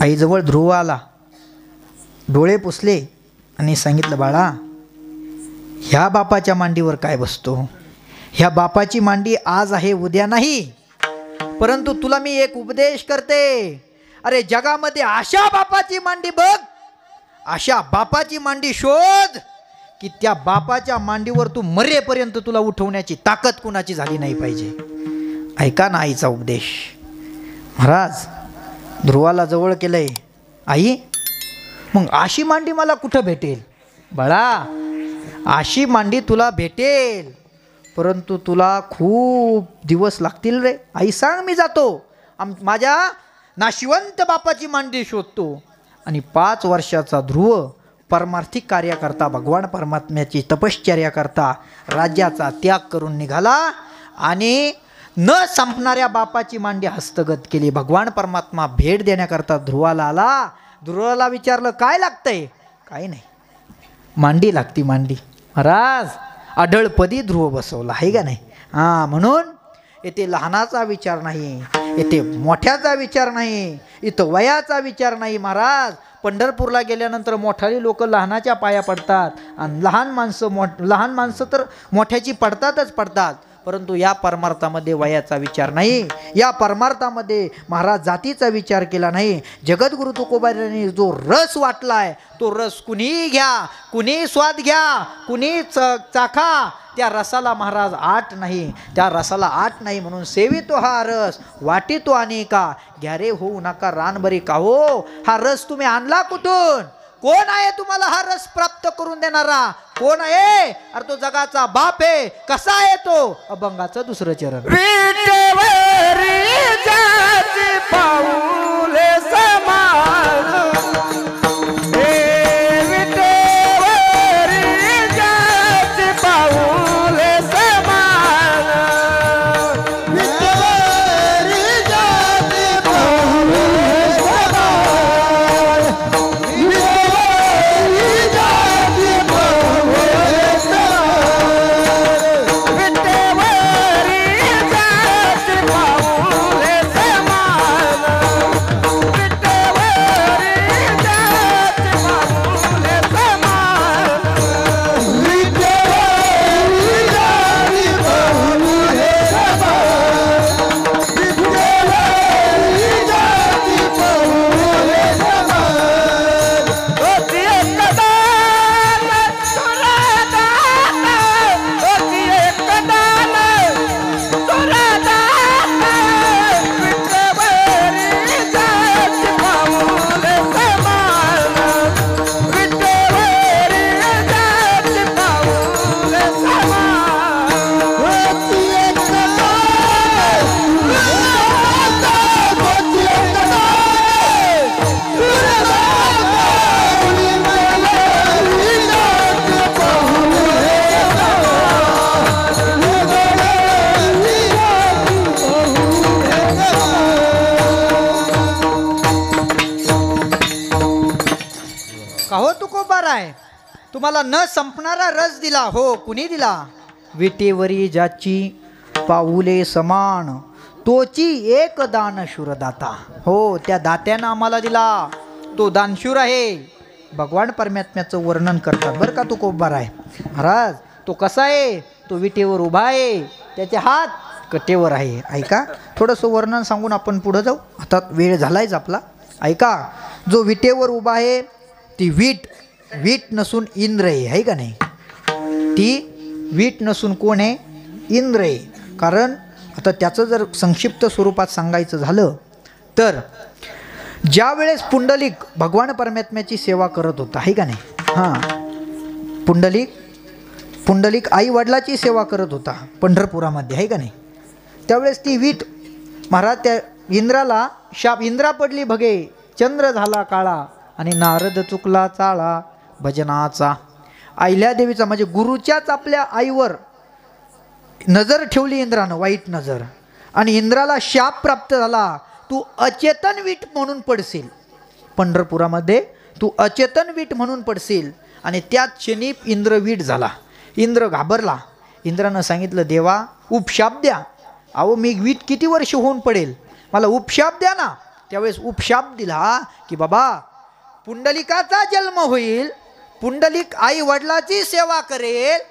A: आईजवळ ध्रुव आला, डोळे पुसले आणि सांगितलं, बाळा, ह्या बापाच्या मांडीवर काय बसतो? ह्या बापाची मांडी आज आहे, उद्या नाही. परंतु तुला मी एक उपदेश करते. अरे, जगामध्ये अशा बापाची मांडी बघ, अशा बापाची मांडी शोध की त्या बापाच्या मांडीवर तू मरेपर्यंत तुला उठवण्याची ताकद कुणाची झाली नाही पाहिजे. ऐका ना आईचा उपदेश. महाराज, ध्रुवाला जवळ केलंय. आई, मग अशी मांडी मला कुठं भेटेल? बाळा, अशी मांडी तुला भेटेल, परंतु तुला खूप दिवस लागतील रे. आई सांग, मी जातो, माझ्या नाशिवंत बापाची मांडी शोधतो. आणि 5 वर्षाचा ध्रुव परमार्थिक कार्य करता, भगवान परमात्म्याची तपश्चर्या करता राज्याचा त्याग करून निघाला आणि न संपणाऱ्या बापाची मांडी हस्तगत केली. भगवान परमात्मा भेट देण्याकरता ध्रुवाला आला. ध्रुवाला विचारलं काय लागतंय? काही नाही, मांडी लागती मांडी. महाराज आढळपदी ध्रुव बसवला आहे का नाही? हां, म्हणून येथे लहानाचा विचार नाही, येथे मोठ्याचा विचार नाही, इथं वयाचा विचार नाही. महाराज पंढरपूरला गेल्यानंतर मोठाली लोक लहानाच्या पाया पडतात आणि लहान माणसं तर मोठ्याची पडतातच पडतात. परंतु या परमार्थामध्ये वयाचा विचार नाही, या परमार्थामध्ये महाराज जातीचा विचार केला नाही. जगद्गुरु तुकोबारायांनी जो रस वाटलाय तो रस कुणीही घ्या, कुणी स्वाद घ्या, कुणी चाखा, त्या रसाला महाराज आट नाही, त्या रसाला आट नाही. म्हणून सेवितो हा रस वाटितो अनेका, घ्या रे होऊ नका रानबरी का हो. हा रस तुम्ही आणला कुठून? कोण आहे तुम्हाला हा रस प्राप्त करून देणारा? कोण आहे? अरे तो जगाचा बाप आहे. कसा आहे तो? अभंगाचं दुसरं चरण.
B: विटेवरी जाती पाऊले समान, विटेवरी जाती पाऊले समान, विटेवरी जाती पाऊले समान, विटेवरी जाती पाऊले समान, विटेवरी जाती पाऊले समान, विटेवरी जाती पाऊले समान, विटेवरी जाती पाऊले समान, विटेवरी जाती पाऊले समान. होती एक दान तुला दान, होती एक दान तुला दान, विटेवरी जाती पाऊले समान, विटेवरी जाती पाऊले समान. होती एक दान, होती एक
A: का हो तुकोबाराय, तुम्हाला न संपणारा रस दिला. हो, कुणी दिला? विटेवरी ज्याची पाऊले समान, तोची एक दानशूर दाता. हो, त्या दात्यानं आम्हाला दिला, तो दानशूर आहे. भगवान परमात्म्याचं वर्णन करतात बरं का तुकोबाराय. महाराज तो कसा आहे? तो विटेवर उभा आहे, त्याचे हात कटेवर आहे. ऐका, थोडंसं वर्णन सांगून आपण पुढं जाऊ. आता वेळ झालायच आपला. ऐका, जो विटेवर उभा आहे ती वीट नसून इंद्र आहे का नाही? ती वीट नसून कोण आहे? इंद्र आहे. कारण आता त्याचं जर संक्षिप्त स्वरूपात सांगायचं झालं तर ज्या वेळेस पुंडलिक भगवान परमात्म्याची सेवा करत होता आहे का नाही? हां, पुंडलिक आई वडिलाची सेवा करत होता पंढरपुरामध्ये आहे का नाही? त्यावेळेस ती वीट महाराज त्या इंद्राला शाप, इंद्रा पडली भगे, चंद्र झाला काळा आणि नारद चुकला चाळा भजनाचा. अहिल्यादेवीचा म्हणजे गुरुच्याच आपल्या आईवर नजर ठेवली इंद्रानं, वाईट नजर, आणि इंद्राला शाप प्राप्त झाला. तू अचेतन वीट म्हणून पडशील पंढरपुरामध्ये, तू अचेतन वीट म्हणून पडशील. आणि त्याच क्षणी इंद्र वीट झाला. इंद्र घाबरला. इंद्रानं सांगितलं, देवा उपशाप द्या. अहो मी वीट किती वर्ष होऊन पडेल, मला उपशाप द्या ना. त्यावेळेस उपशाप दिला की बाबा पुंडलिकाचा जन्म होईल, पुंडलिक आई वडिलाची सेवा करेल,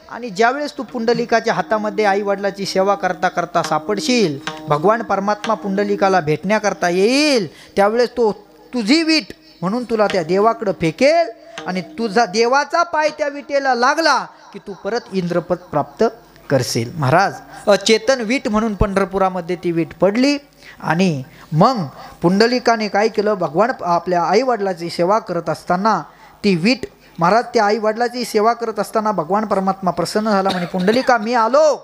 A: आणि ज्यावेळेस तू पुंडलिकाच्या हातामध्ये आई वडिलाची सेवा करता करता सापडशील, भगवान परमात्मा पुंडलिकाला भेटण्याकरता येईल, त्यावेळेस तो तुझी वीट म्हणून तुला त्या देवाकडं फेकेल, आणि तुझा देवाचा पाय त्या विटेला लागला की तू परत इंद्रपद प्राप्त करशील. महाराज अचेतन वीट म्हणून पंढरपुरामध्ये ती वीट पडली. आणि मग पुंडलिकाने काय केलं, भगवान आपल्या आईवडिलाची सेवा करत असताना ती वीट, महाराज त्या आईवडिलाची सेवा करत असताना भगवान परमात्मा प्रसन्न झाला. म्हणे, पुंडलिका मी आलो,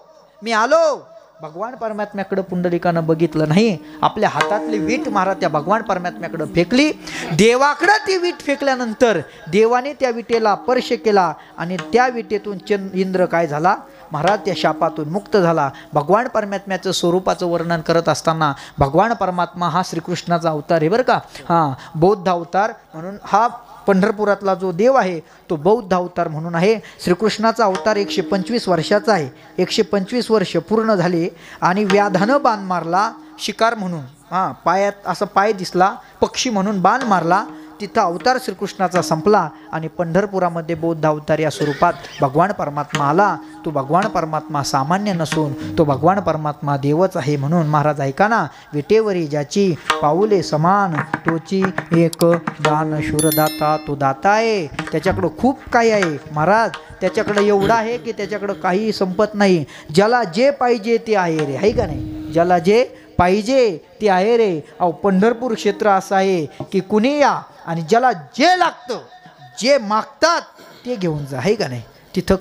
A: भगवान परमात्म्याकडे पुंडलिकानं बघितलं नाही. आपल्या हातातली वीट महाराज त्या भगवान परमात्म्याकडे फेकली. देवाकडे ती वीट फेकल्यानंतर देवाने त्या विटेला स्पर्श केला आणि त्या विटेतून इंद्र काय झाला महाराज, त्या शापातून मुक्त झाला. भगवान परमात्म्याचं स्वरूपाचं वर्णन करत असताना भगवान परमात्मा हा श्रीकृष्णाचा अवतार आहे बरं का. हां, बौद्ध अवतार म्हणून हा पंढरपुरातला जो देव आहे तो बौद्ध अवतार म्हणून आहे. श्रीकृष्णाचा अवतार 125 वर्षाचा आहे. 125 वर्ष पूर्ण झाले आणि व्याधानं बाण मारला शिकार म्हणून. हां, पायात असं पाय दिसला, पक्षी म्हणून बाण मारला. तिथं अवतार श्रीकृष्णाचा संपला आणि पंढरपुरामध्ये बौद्ध अवतार या स्वरूपात भगवान परमात्मा आला. तो भगवान परमात्मा सामान्य नसून तो भगवान परमात्मा देवच आहे. म्हणून महाराज ऐका ना, विटेवरी ज्याची पाऊले समान तोची एक दान शूरदाता. तो दाता आहे, त्याच्याकडं खूप काही आहे महाराज. त्याच्याकडं एवढं आहे की त्याच्याकडं काही संपत नाही. ज्याला जे पाहिजे ते आहे रे, आहे का नाही? ज्याला जे पाहिजे ते आहे रे. अहो, पंढरपूर क्षेत्र असं आहे की कुणी या आणि ज्याला जे लागतं, जे मागतात ते घेऊन जा, आहे का नाही? तिथं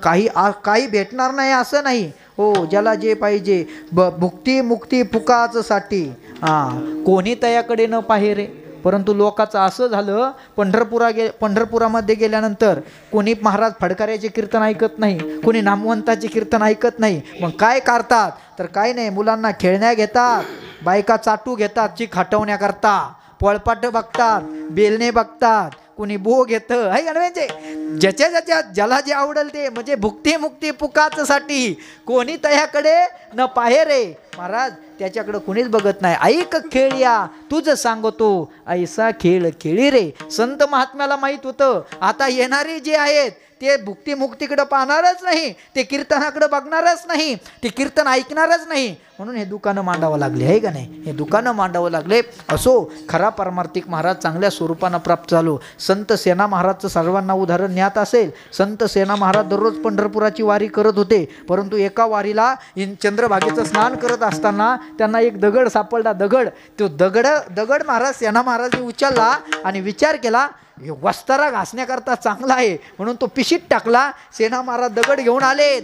A: काही भेटणार नाही असं नाही. हो, ज्याला जे पाहिजे भुक्ती मुक्ती पुकाचसाठी. हां, कोणी तयाकडे न पाहे रे. परंतु लोकाचं असं झालं, पंढरपुरामध्ये गेल्यानंतर कोणी महाराज फडकाऱ्याचे कीर्तन ऐकत नाही, कोणी नामवंताचे कीर्तन ऐकत नाही. मग काय करतात तर काय नाही, मुलांना खेळण्या घेतात, बायका चाटू घेतात चिक हटवण्याकरता, पळपाट बघतात, बेलणे बघतात, कोणी बो घेतं, आहे का? म्हणजे ज्याला जे आवडेल ते, म्हणजे भुक्ती मुक्ती पुकाचसाठी कोणी तयाकडे न पाहे रे महाराज. त्याच्याकडे कुणीच बघत नाही. ऐक खेळ्या तुझं सांगतो ऐसा खेळ खेळी रे. संत महात्म्याला माहीत होतं आता येणारे जे आहेत ते भुक्ती मुक्तीकडे पाहणारच नाही, ते कीर्तनाकडे बघणारच नाही, ते कीर्तन ऐकणारच नाही. म्हणून हे दुकानं मांडावं लागले, आहे का नाही? हे दुकानं मांडावं लागले. असो, खरा पारमार्थिक महाराज चांगल्या स्वरूपानं प्राप्त झालो. संत सेना महाराजचं सर्वांना उदाहरण ज्ञात असेल. संत सेना महाराज दररोज पंढरपुराची वारी करत होते. परंतु एका वारीला चंद्रभागेचं स्नान करत असताना त्यांना एक दगड सापडला. तो दगड महाराज सेना महाराजांनी उचलला आणि विचार केला हे वस्तारा घासण्याकरता चांगला आहे म्हणून तो पिशीत टाकला. सेना महाराज दगड घेऊन आले.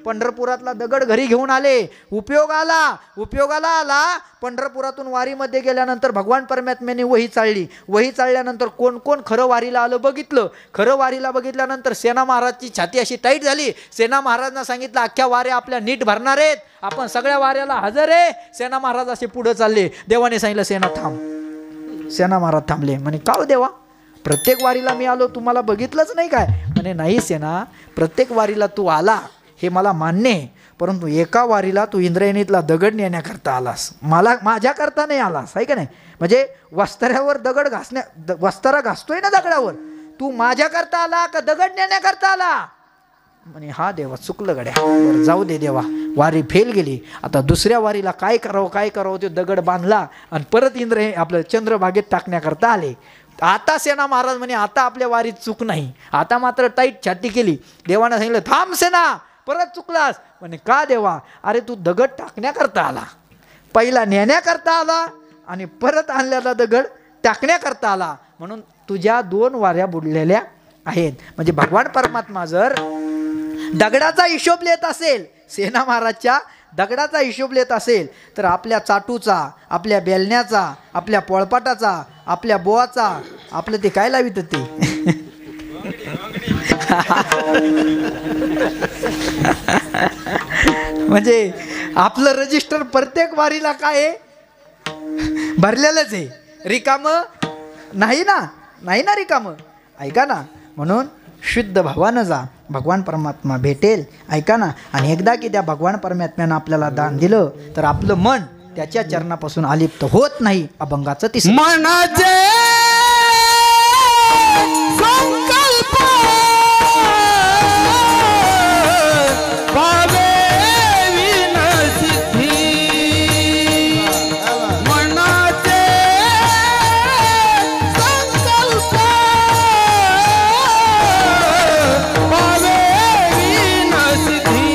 A: पंढरपुरातला दगड घरी घेऊन आले. उपयोगाला आला. पंढरपुरातून वारीमध्ये गेल्यानंतर भगवान परमात्म्याने वही चालली. वही चालल्यानंतर कोण कोण खरं वारीला आलं बघितलं. खरं वारीला बघितल्यानंतर सेना महाराजची छाती अशी टाईट झाली. सेना महाराजांना सांगितलं अख्ख्या वाऱ्या आपल्या नीट भरणार आहेत, आपण सगळ्या वाऱ्याला हजर आहे. सेना महाराज असे पुढे चालले. देवाने सांगितलं सेना थांब. सेना महाराज थांबले. म्हणे का हो देवा, प्रत्येक वारीला मी आलो, तुम्हाला बघितलंच नाही काय? म्हणे नाही सेना, प्रत्येक वारीला तू आला हे मला मान्य आहे, परंतु एका वारीला तू इंद्रायणीतला दगड नेण्याकरता आलास, माझ्याकरता नाही आलास, आहे का नाही? म्हणजे वस्त्र्यावर दगड वस्त्रा घासतोय ना दगडावर, तू माझ्याकरता आला का दगड नेण्याकरता आला? म्हणे हा देवा चुकलं गड्या, बरं जाऊ दे देवा, वारी फेल गेली. आता दुसऱ्या वारीला काय करावं ते दगड बांधला आणि परत आपलं चंद्रभागेत टाकण्याकरता आले. आता सेना महाराज म्हणे आता आपल्या वारीत चूक नाही, आता मात्र टाईट छाती केली. देवानं सांगितलं थांब सेना, परत चुकलास. म्हणे का देवा? अरे तू दगड टाकण्याकरता आला, पहिला नेण्याकरता आला आणि परत आणलेला दगड टाकण्याकरता आला, म्हणून तुझ्या 2 वाऱ्या बुडलेल्या आहेत. म्हणजे भगवान परमात्मा जर दगडाचा हिशोब लिहित असेल, सेना महाराजच्या दगडाचा हिशोब लिहित असेल, तर आपल्या चाटूचा, आपल्या बेलण्याचा, आपल्या पोळपाटाचा, आपल्या बोवाचा, आपलं ते काय लावित ते म्हणजे आपलं रजिस्टर प्रत्येक वारीला काय आहे भरलेलंच आहे, रिकाम नाही ना रिकाम. ऐका ना, म्हणून शुद्ध भावानं जा, भगवान परमात्मा भेटेल. ऐका ना, आणि एकदा की त्या भगवान परमात्म्यानं आपल्याला दान दिलं तर आपलं मन त्याच्या चरणापासून अलिप्त होत नाही. अभंगाचं तिसरं
B: मनाचे संकल्प पावे विनसिद्धी, मनाचे संकल्प पावे विनसिद्धी,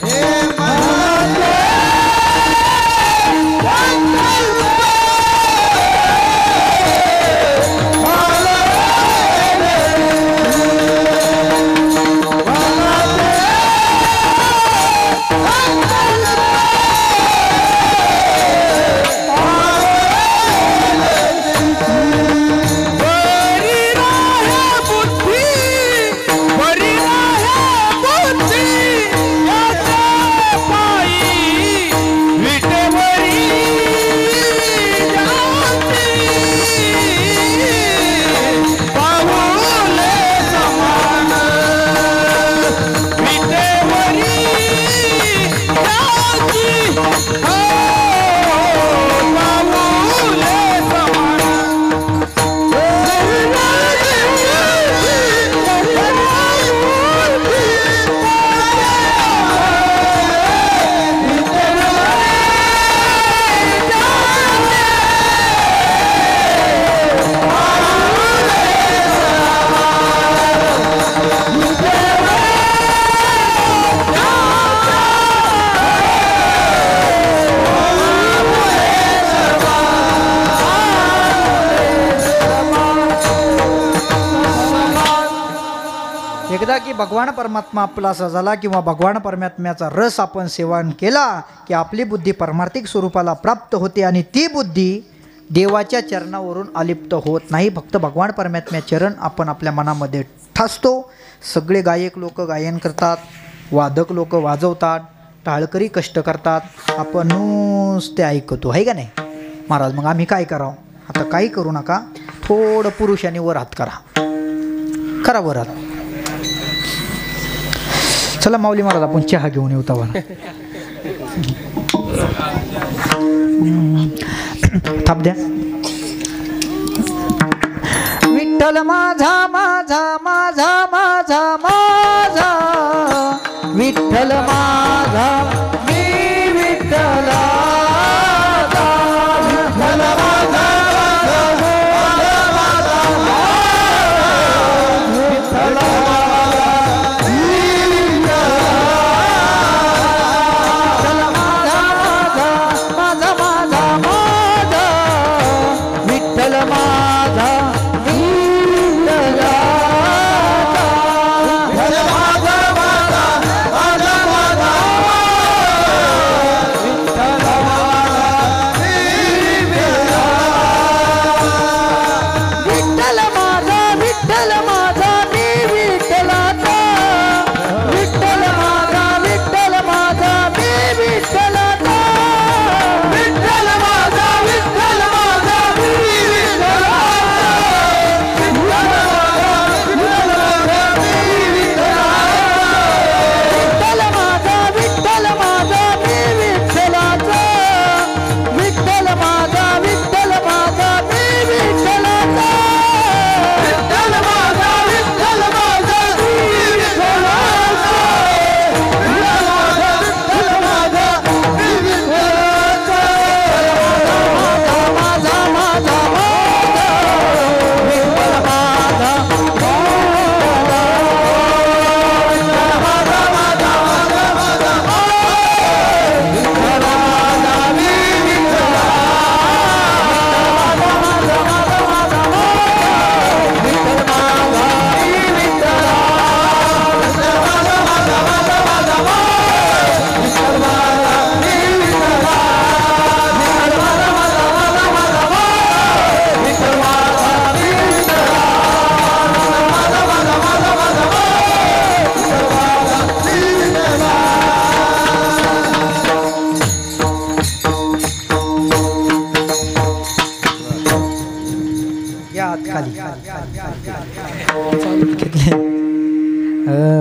B: हे मनाचे संकल्प
A: भगवान परमात्मा आपला असा झाला किंवा भगवान परमात्म्याचा रस आपण सेवन केला की आपली बुद्धी परमार्थिक स्वरूपाला प्राप्त होते आणि ती बुद्धी देवाच्या चरणावरून अलिप्त होत नाही. फक्त भगवान परमात्म्या चरण आपण आपल्या मनामध्ये ठासतो. सगळे गायक लोक गायन करतात, वादक लोक वाजवतात, टाळकरी कष्ट करतात, आपण नुसते ऐकतो आहे का नाही. महाराज मग आम्ही काय करावं? आता काही करू नका, थोडं पुरुषांनी वर हात करा वर हात. चला माऊली महाराज आपण चहा घेऊन येऊ तवा. थाप द्या. विठ्ठल माझा माझा माझा माझा माझा विठ्ठल माझा मी विठ्ठलाचा विठ्ठल माझा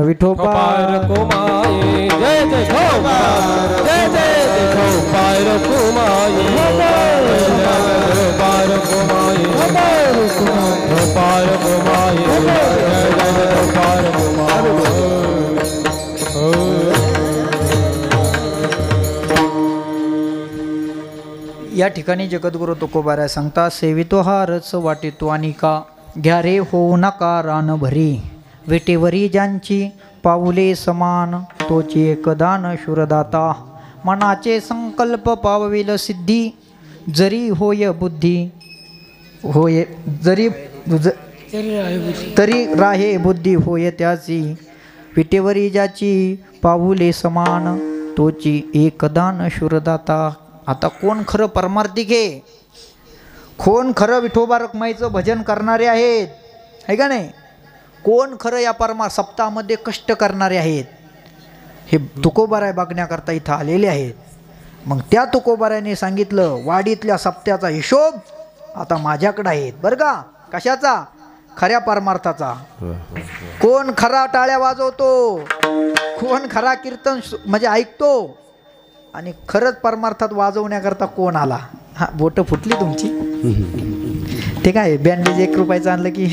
A: विठोबा
B: कुमाई जय जय गोपाल जय जय गोपाल कुमाई गोपाल कुमाई गोपाल कुमाई जय जय गोपाल कुमाई.
A: या ठिकाणी जगद्गुरु तुकोबाराय सांगता सेवितो हारच वाटितो आणि का घ्या रे होऊ नका रान भरी विटेवरी ज्यांची पाऊले समान तोची एकदान शूरदाता मनाचे संकल्प पावविल सिद्धी जरी होय बुद्धी होय जरी तरी राहे बुद्धी होय त्याची विटेवरी ज्याची पाऊले समान तोची एकदान शूरदाता. आता कोण खरं परमार्थिक आहे? कोण खरं विठोबा रखमाईचं भजन करणारे आहेत आहे का नाही? कोण खरं या सप्ताहामध्ये कष्ट करणारे आहेत? हे तुकोबाराय बघण्याकरता इथं आलेले आहेत. मग त्या तुकोबारायने सांगितलं वाडीतल्या सप्त्याचा हिशोब आता माझ्याकडे आहेत बरं का. कशाचा? खऱ्या परमार्थाचा. कोण खरा टाळ्या वाजवतो, कोण खरा कीर्तन म्हणजे ऐकतो आणि खरंच परमार्थात वाजवण्याकरता कोण आला? हा बोट फुटली तुमची. ते काय बँडेज 1 रुपयाचं आणलं की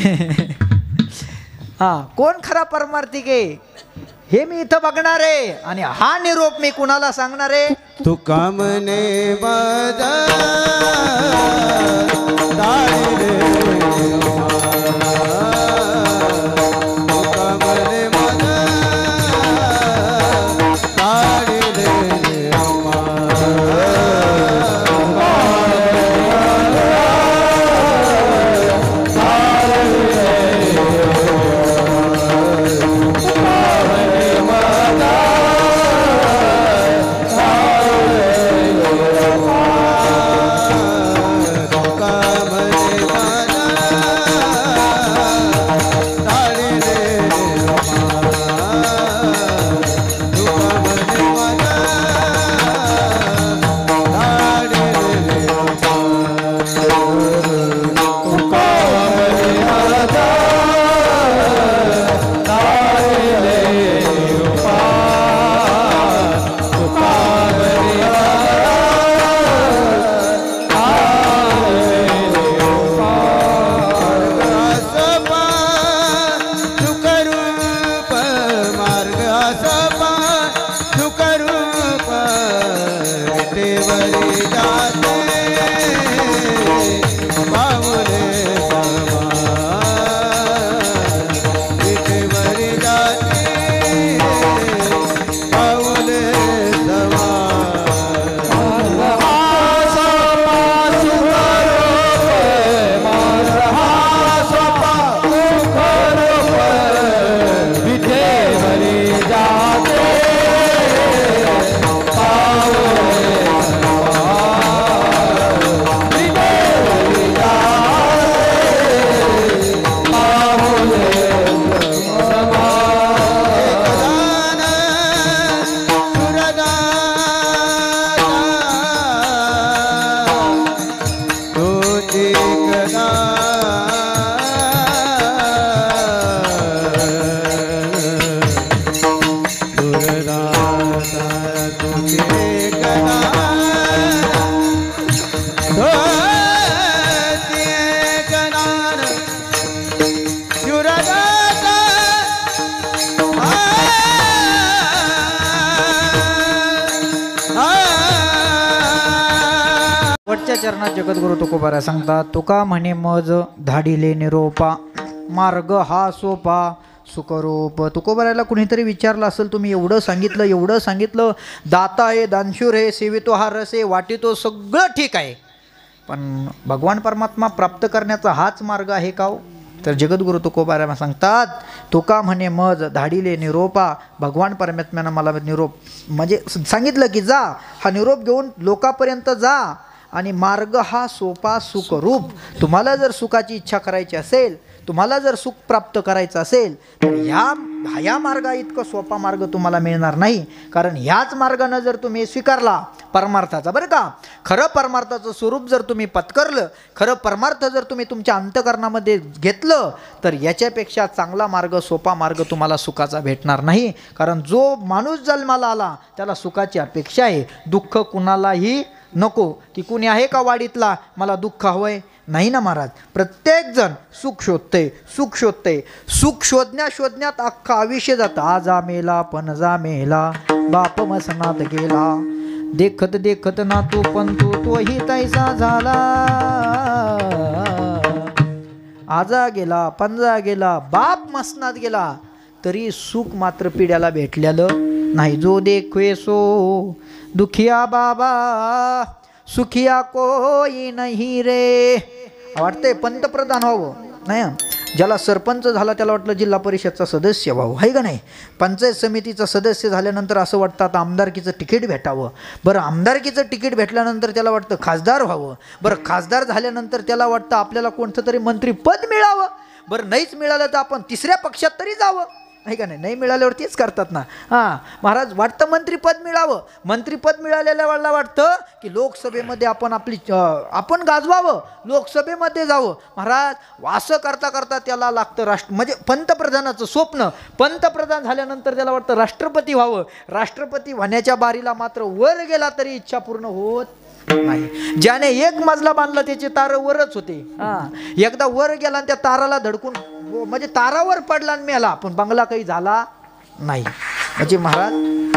A: हां कोण खरा परमार्थिक आहे हे मी इथं बघणार आहे. आणि हा निरोप मी कुणाला सांगणार आहे?
B: तू कामने बाजा
A: तुकोबाराच्या चरणात जगद्गुरु तुकोबारा सांगतात, तुका म्हणे मज धाडिले निरोपा, मार्ग हा सोपा सुखरूप. तुकोबाराला कुणीतरी विचारलं असेल, तुम्ही एवढं सांगितलं, दाता आहे, दानशूर आहे, सेवितो हा रस आहे, वाटितो, सगळं ठीक आहे, पण भगवान परमात्मा प्राप्त करण्याचा हाच मार्ग आहे का हो? तर जगद्गुरु तुकोबारा सांगतात, तुका म्हणे मज धाडिले निरोपा, भगवान परमात्म्यानं मला निरोप म्हणजे सांगितलं की जा, हा निरोप घेऊन लोकांपर्यंत जा, आणि मार्ग हा सोपा सुखरूप. तुम्हाला जर सुखाची इच्छा करायची असेल, तुम्हाला जर सुख प्राप्त करायचं असेल, तर ह्या मार्गा इतकं सोपा मार्ग तुम्हाला मिळणार नाही. कारण ह्याच मार्गानं जर तुम्ही स्वीकारला परमार्थाचा, बरं का, खरं परमार्थाचं स्वरूप जर तुम्ही पत्करलं, खरं परमार्थ जर तुम्ही तुमच्या अंतकरणामध्ये घेतलं, तर याच्यापेक्षा चांगला मार्ग, सोपा मार्ग तुम्हाला सुखाचा भेटणार नाही. कारण जो माणूस जन्माला आला त्याला सुखाची अपेक्षा आहे. दुःख कुणालाही नको. की कुणी आहे का वाडीतला मला दुःख हवंय? नाही ना महाराज. प्रत्येकजण सुख शोधते. सुख शोधण्यात अख्खा आयुष्य जातं. आजा मेला पणजा मेला, बाप मसनात गेला, देखत ना तू पण तोही तैसा झाला. आजा गेला, पंजा गेला, बाप मसनात गेला, तरी सुख मात्र पिढ्याला भेटलेलं नाही. जो देखवे सो दुखिया बाबा, सुखिया कोई नाही रे. वाटतंय पंतप्रधान व्हावं, नाही ज्याला सरपंच झाला त्याला वाटलं जिल्हा परिषदचा सदस्य व्हावं, आहे का नाही. पंचायत समितीचा सदस्य झाल्यानंतर असं वाटतं आता आमदारकीचं तिकीट भेटावं. बरं, आमदारकीचं तिकीट भेटल्यानंतर त्याला वाटतं खासदार व्हावं. बरं, खासदार झाल्यानंतर त्याला वाटतं आपल्याला कोणतं तरी मंत्रीपद मिळावं. बरं, नाहीच मिळालं तर आपण तिसऱ्या पक्षात तरी जावं, आहे का नाही. नाही मिळाल्यावर तेच करतात ना. हां महाराज, वाटतं मंत्रीपद मिळावं. मंत्रीपद मिळालेल्या वेळेला वाटतं की लोकसभेमध्ये आपण गाजवावं, लोकसभेमध्ये जावं. महाराज, असं करता त्याला लागतं म्हणजे पंतप्रधानाचं स्वप्न. पंतप्रधान झाल्यानंतर त्याला वाटतं राष्ट्रपती व्हावं. राष्ट्रपती होण्याच्या बारीला मात्र वर गेला तरी इच्छा पूर्ण होत नाही. ज्याने एक मजला बांधला त्याचे तार वरच होते. हां, एकदा वर गेला आणि त्या ताराला धडकून म्हणजे तारावर पडला आणि मेला, पण बंगला काही झाला नाही. म्हणजे महाराज,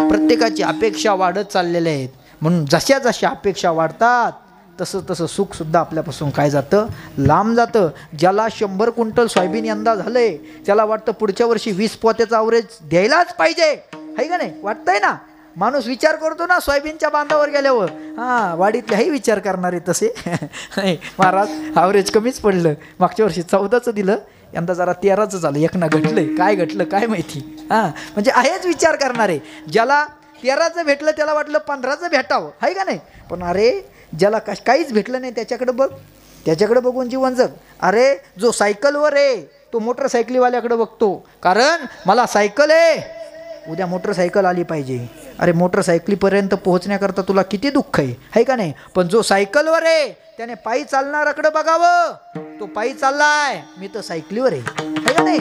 A: प्रत्येकाची अपेक्षा वाढत चाललेल्या आहेत. म्हणून जशा अपेक्षा वाढतात तसं सुखसुद्धा आपल्यापासून काय जातं, लांब जातं. ज्याला 100 क्विंटल सोयाबीन यंदा झालंय त्याला वाटतं पुढच्या वर्षी 20 पोत्याचा ॲव्हरेज द्यायलाच पाहिजे, आहे का नाही. वाटतंय ना, माणूस विचार करतो ना सोयाबीनच्या बांधावर गेल्यावर. हां, वाडीतलेही विचार करणारे तसे. महाराज, ॲव्हरेज कमीच पडलं. मागच्या वर्षी 14चं दिलं, यंदा जरा 13चं झालं. एकना घटलं, काय घटलं काय माहिती. हां, म्हणजे आहेच विचार करणारे. ज्याला 13चं भेटलं त्याला वाटलं 15चं भेटावं, आहे का नाही. पण अरे, ज्याला काहीच भेटलं नाही त्याच्याकडे बघून जीवन जग. अरे, जो सायकलवर आहे तो मोटरसायकलीवाल्याकडे बघतो, कारण मला सायकल आहे, उद्या मोटरसायकल आली पाहिजे. अरे, मोटरसायकलीपर्यंत पोहोचण्याकरता तुला किती दुःख आहे का नाही. पण जो सायकलवर आहे त्याने पायी चालणाराकडे बघावं, तो पायी चाललाय, मी तर सायकलीवर आहे का नाही.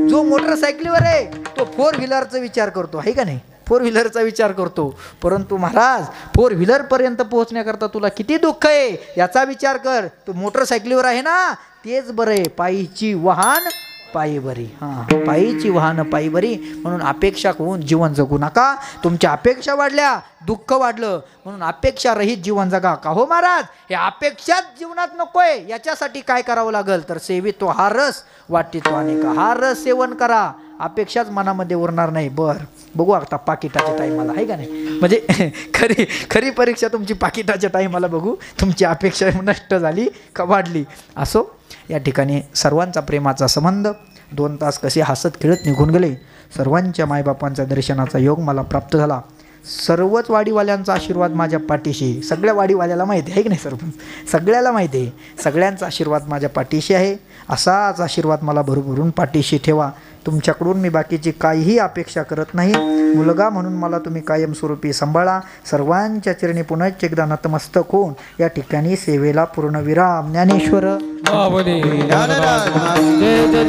A: जो मोटरसायकलीवर आहे तो 4 व्हीलरचा विचार करतो, आहे का नाही. 4 व्हीलरचा विचार करतो. परंतु महाराज, 4 व्हीलरपर्यंत पोहोचण्याकरता तुला किती दुःख आहे याचा विचार कर. तू मोटरसायकलीवर आहे ना, तेच बरं आहे. पायीची वाहन पायी बरी. हां, पायीची वाहन पायी बरी. म्हणून अपेक्षा होऊन जीवन जगू नका. तुमच्या अपेक्षा वाढल्या, दुःख वाढलं, म्हणून अपेक्षा रहित जीवन जगा. का हो महाराज, हे अपेक्षाच जीवनात नकोय. याच्यासाठी काय करावं लागेल तर सेवितो हा रस, वाटितो अनेक. हा रस सेवन करा, अपेक्षाच मनामध्ये उरणार नाही. बरं, बघू आता पाकिटाच्या टाईमाला, आहे का नाही. म्हणजे खरी परीक्षा तुमची पाकिटाच्या टाईमाला बघू, तुमची अपेक्षा नष्ट झाली का वाढली. असो, या ठिकाणी सर्वांचा प्रेमाचा संबंध 2 तास कसे हसत खेळत निघून गेले. सर्वांच्या मायबापांच्या दर्शनाचा योग मला प्राप्त झाला. सर्वच वाडीवाल्यांचा आशीर्वाद माझ्या पाठीशी. सगळ्या वाडीवाल्याला माहिती आहे की नाही, सगळ्याला माहिती आहे. सगळ्यांचा आशीर्वाद माझ्या पाठीशी आहे. असाच आशीर्वाद मला भरभरून पाठीशी ठेवा. तुमच्याकडून मी बाकीची काहीही अपेक्षा करत नाही. मुलगा म्हणून मला तुम्ही कायमस्वरूपी सांभाळा. सर्वांच्या चरणी पुन्हा एकदा नतमस्तक होऊन या ठिकाणी सेवेला पूर्ण विराम. ज्ञानेश्वर
B: जय जय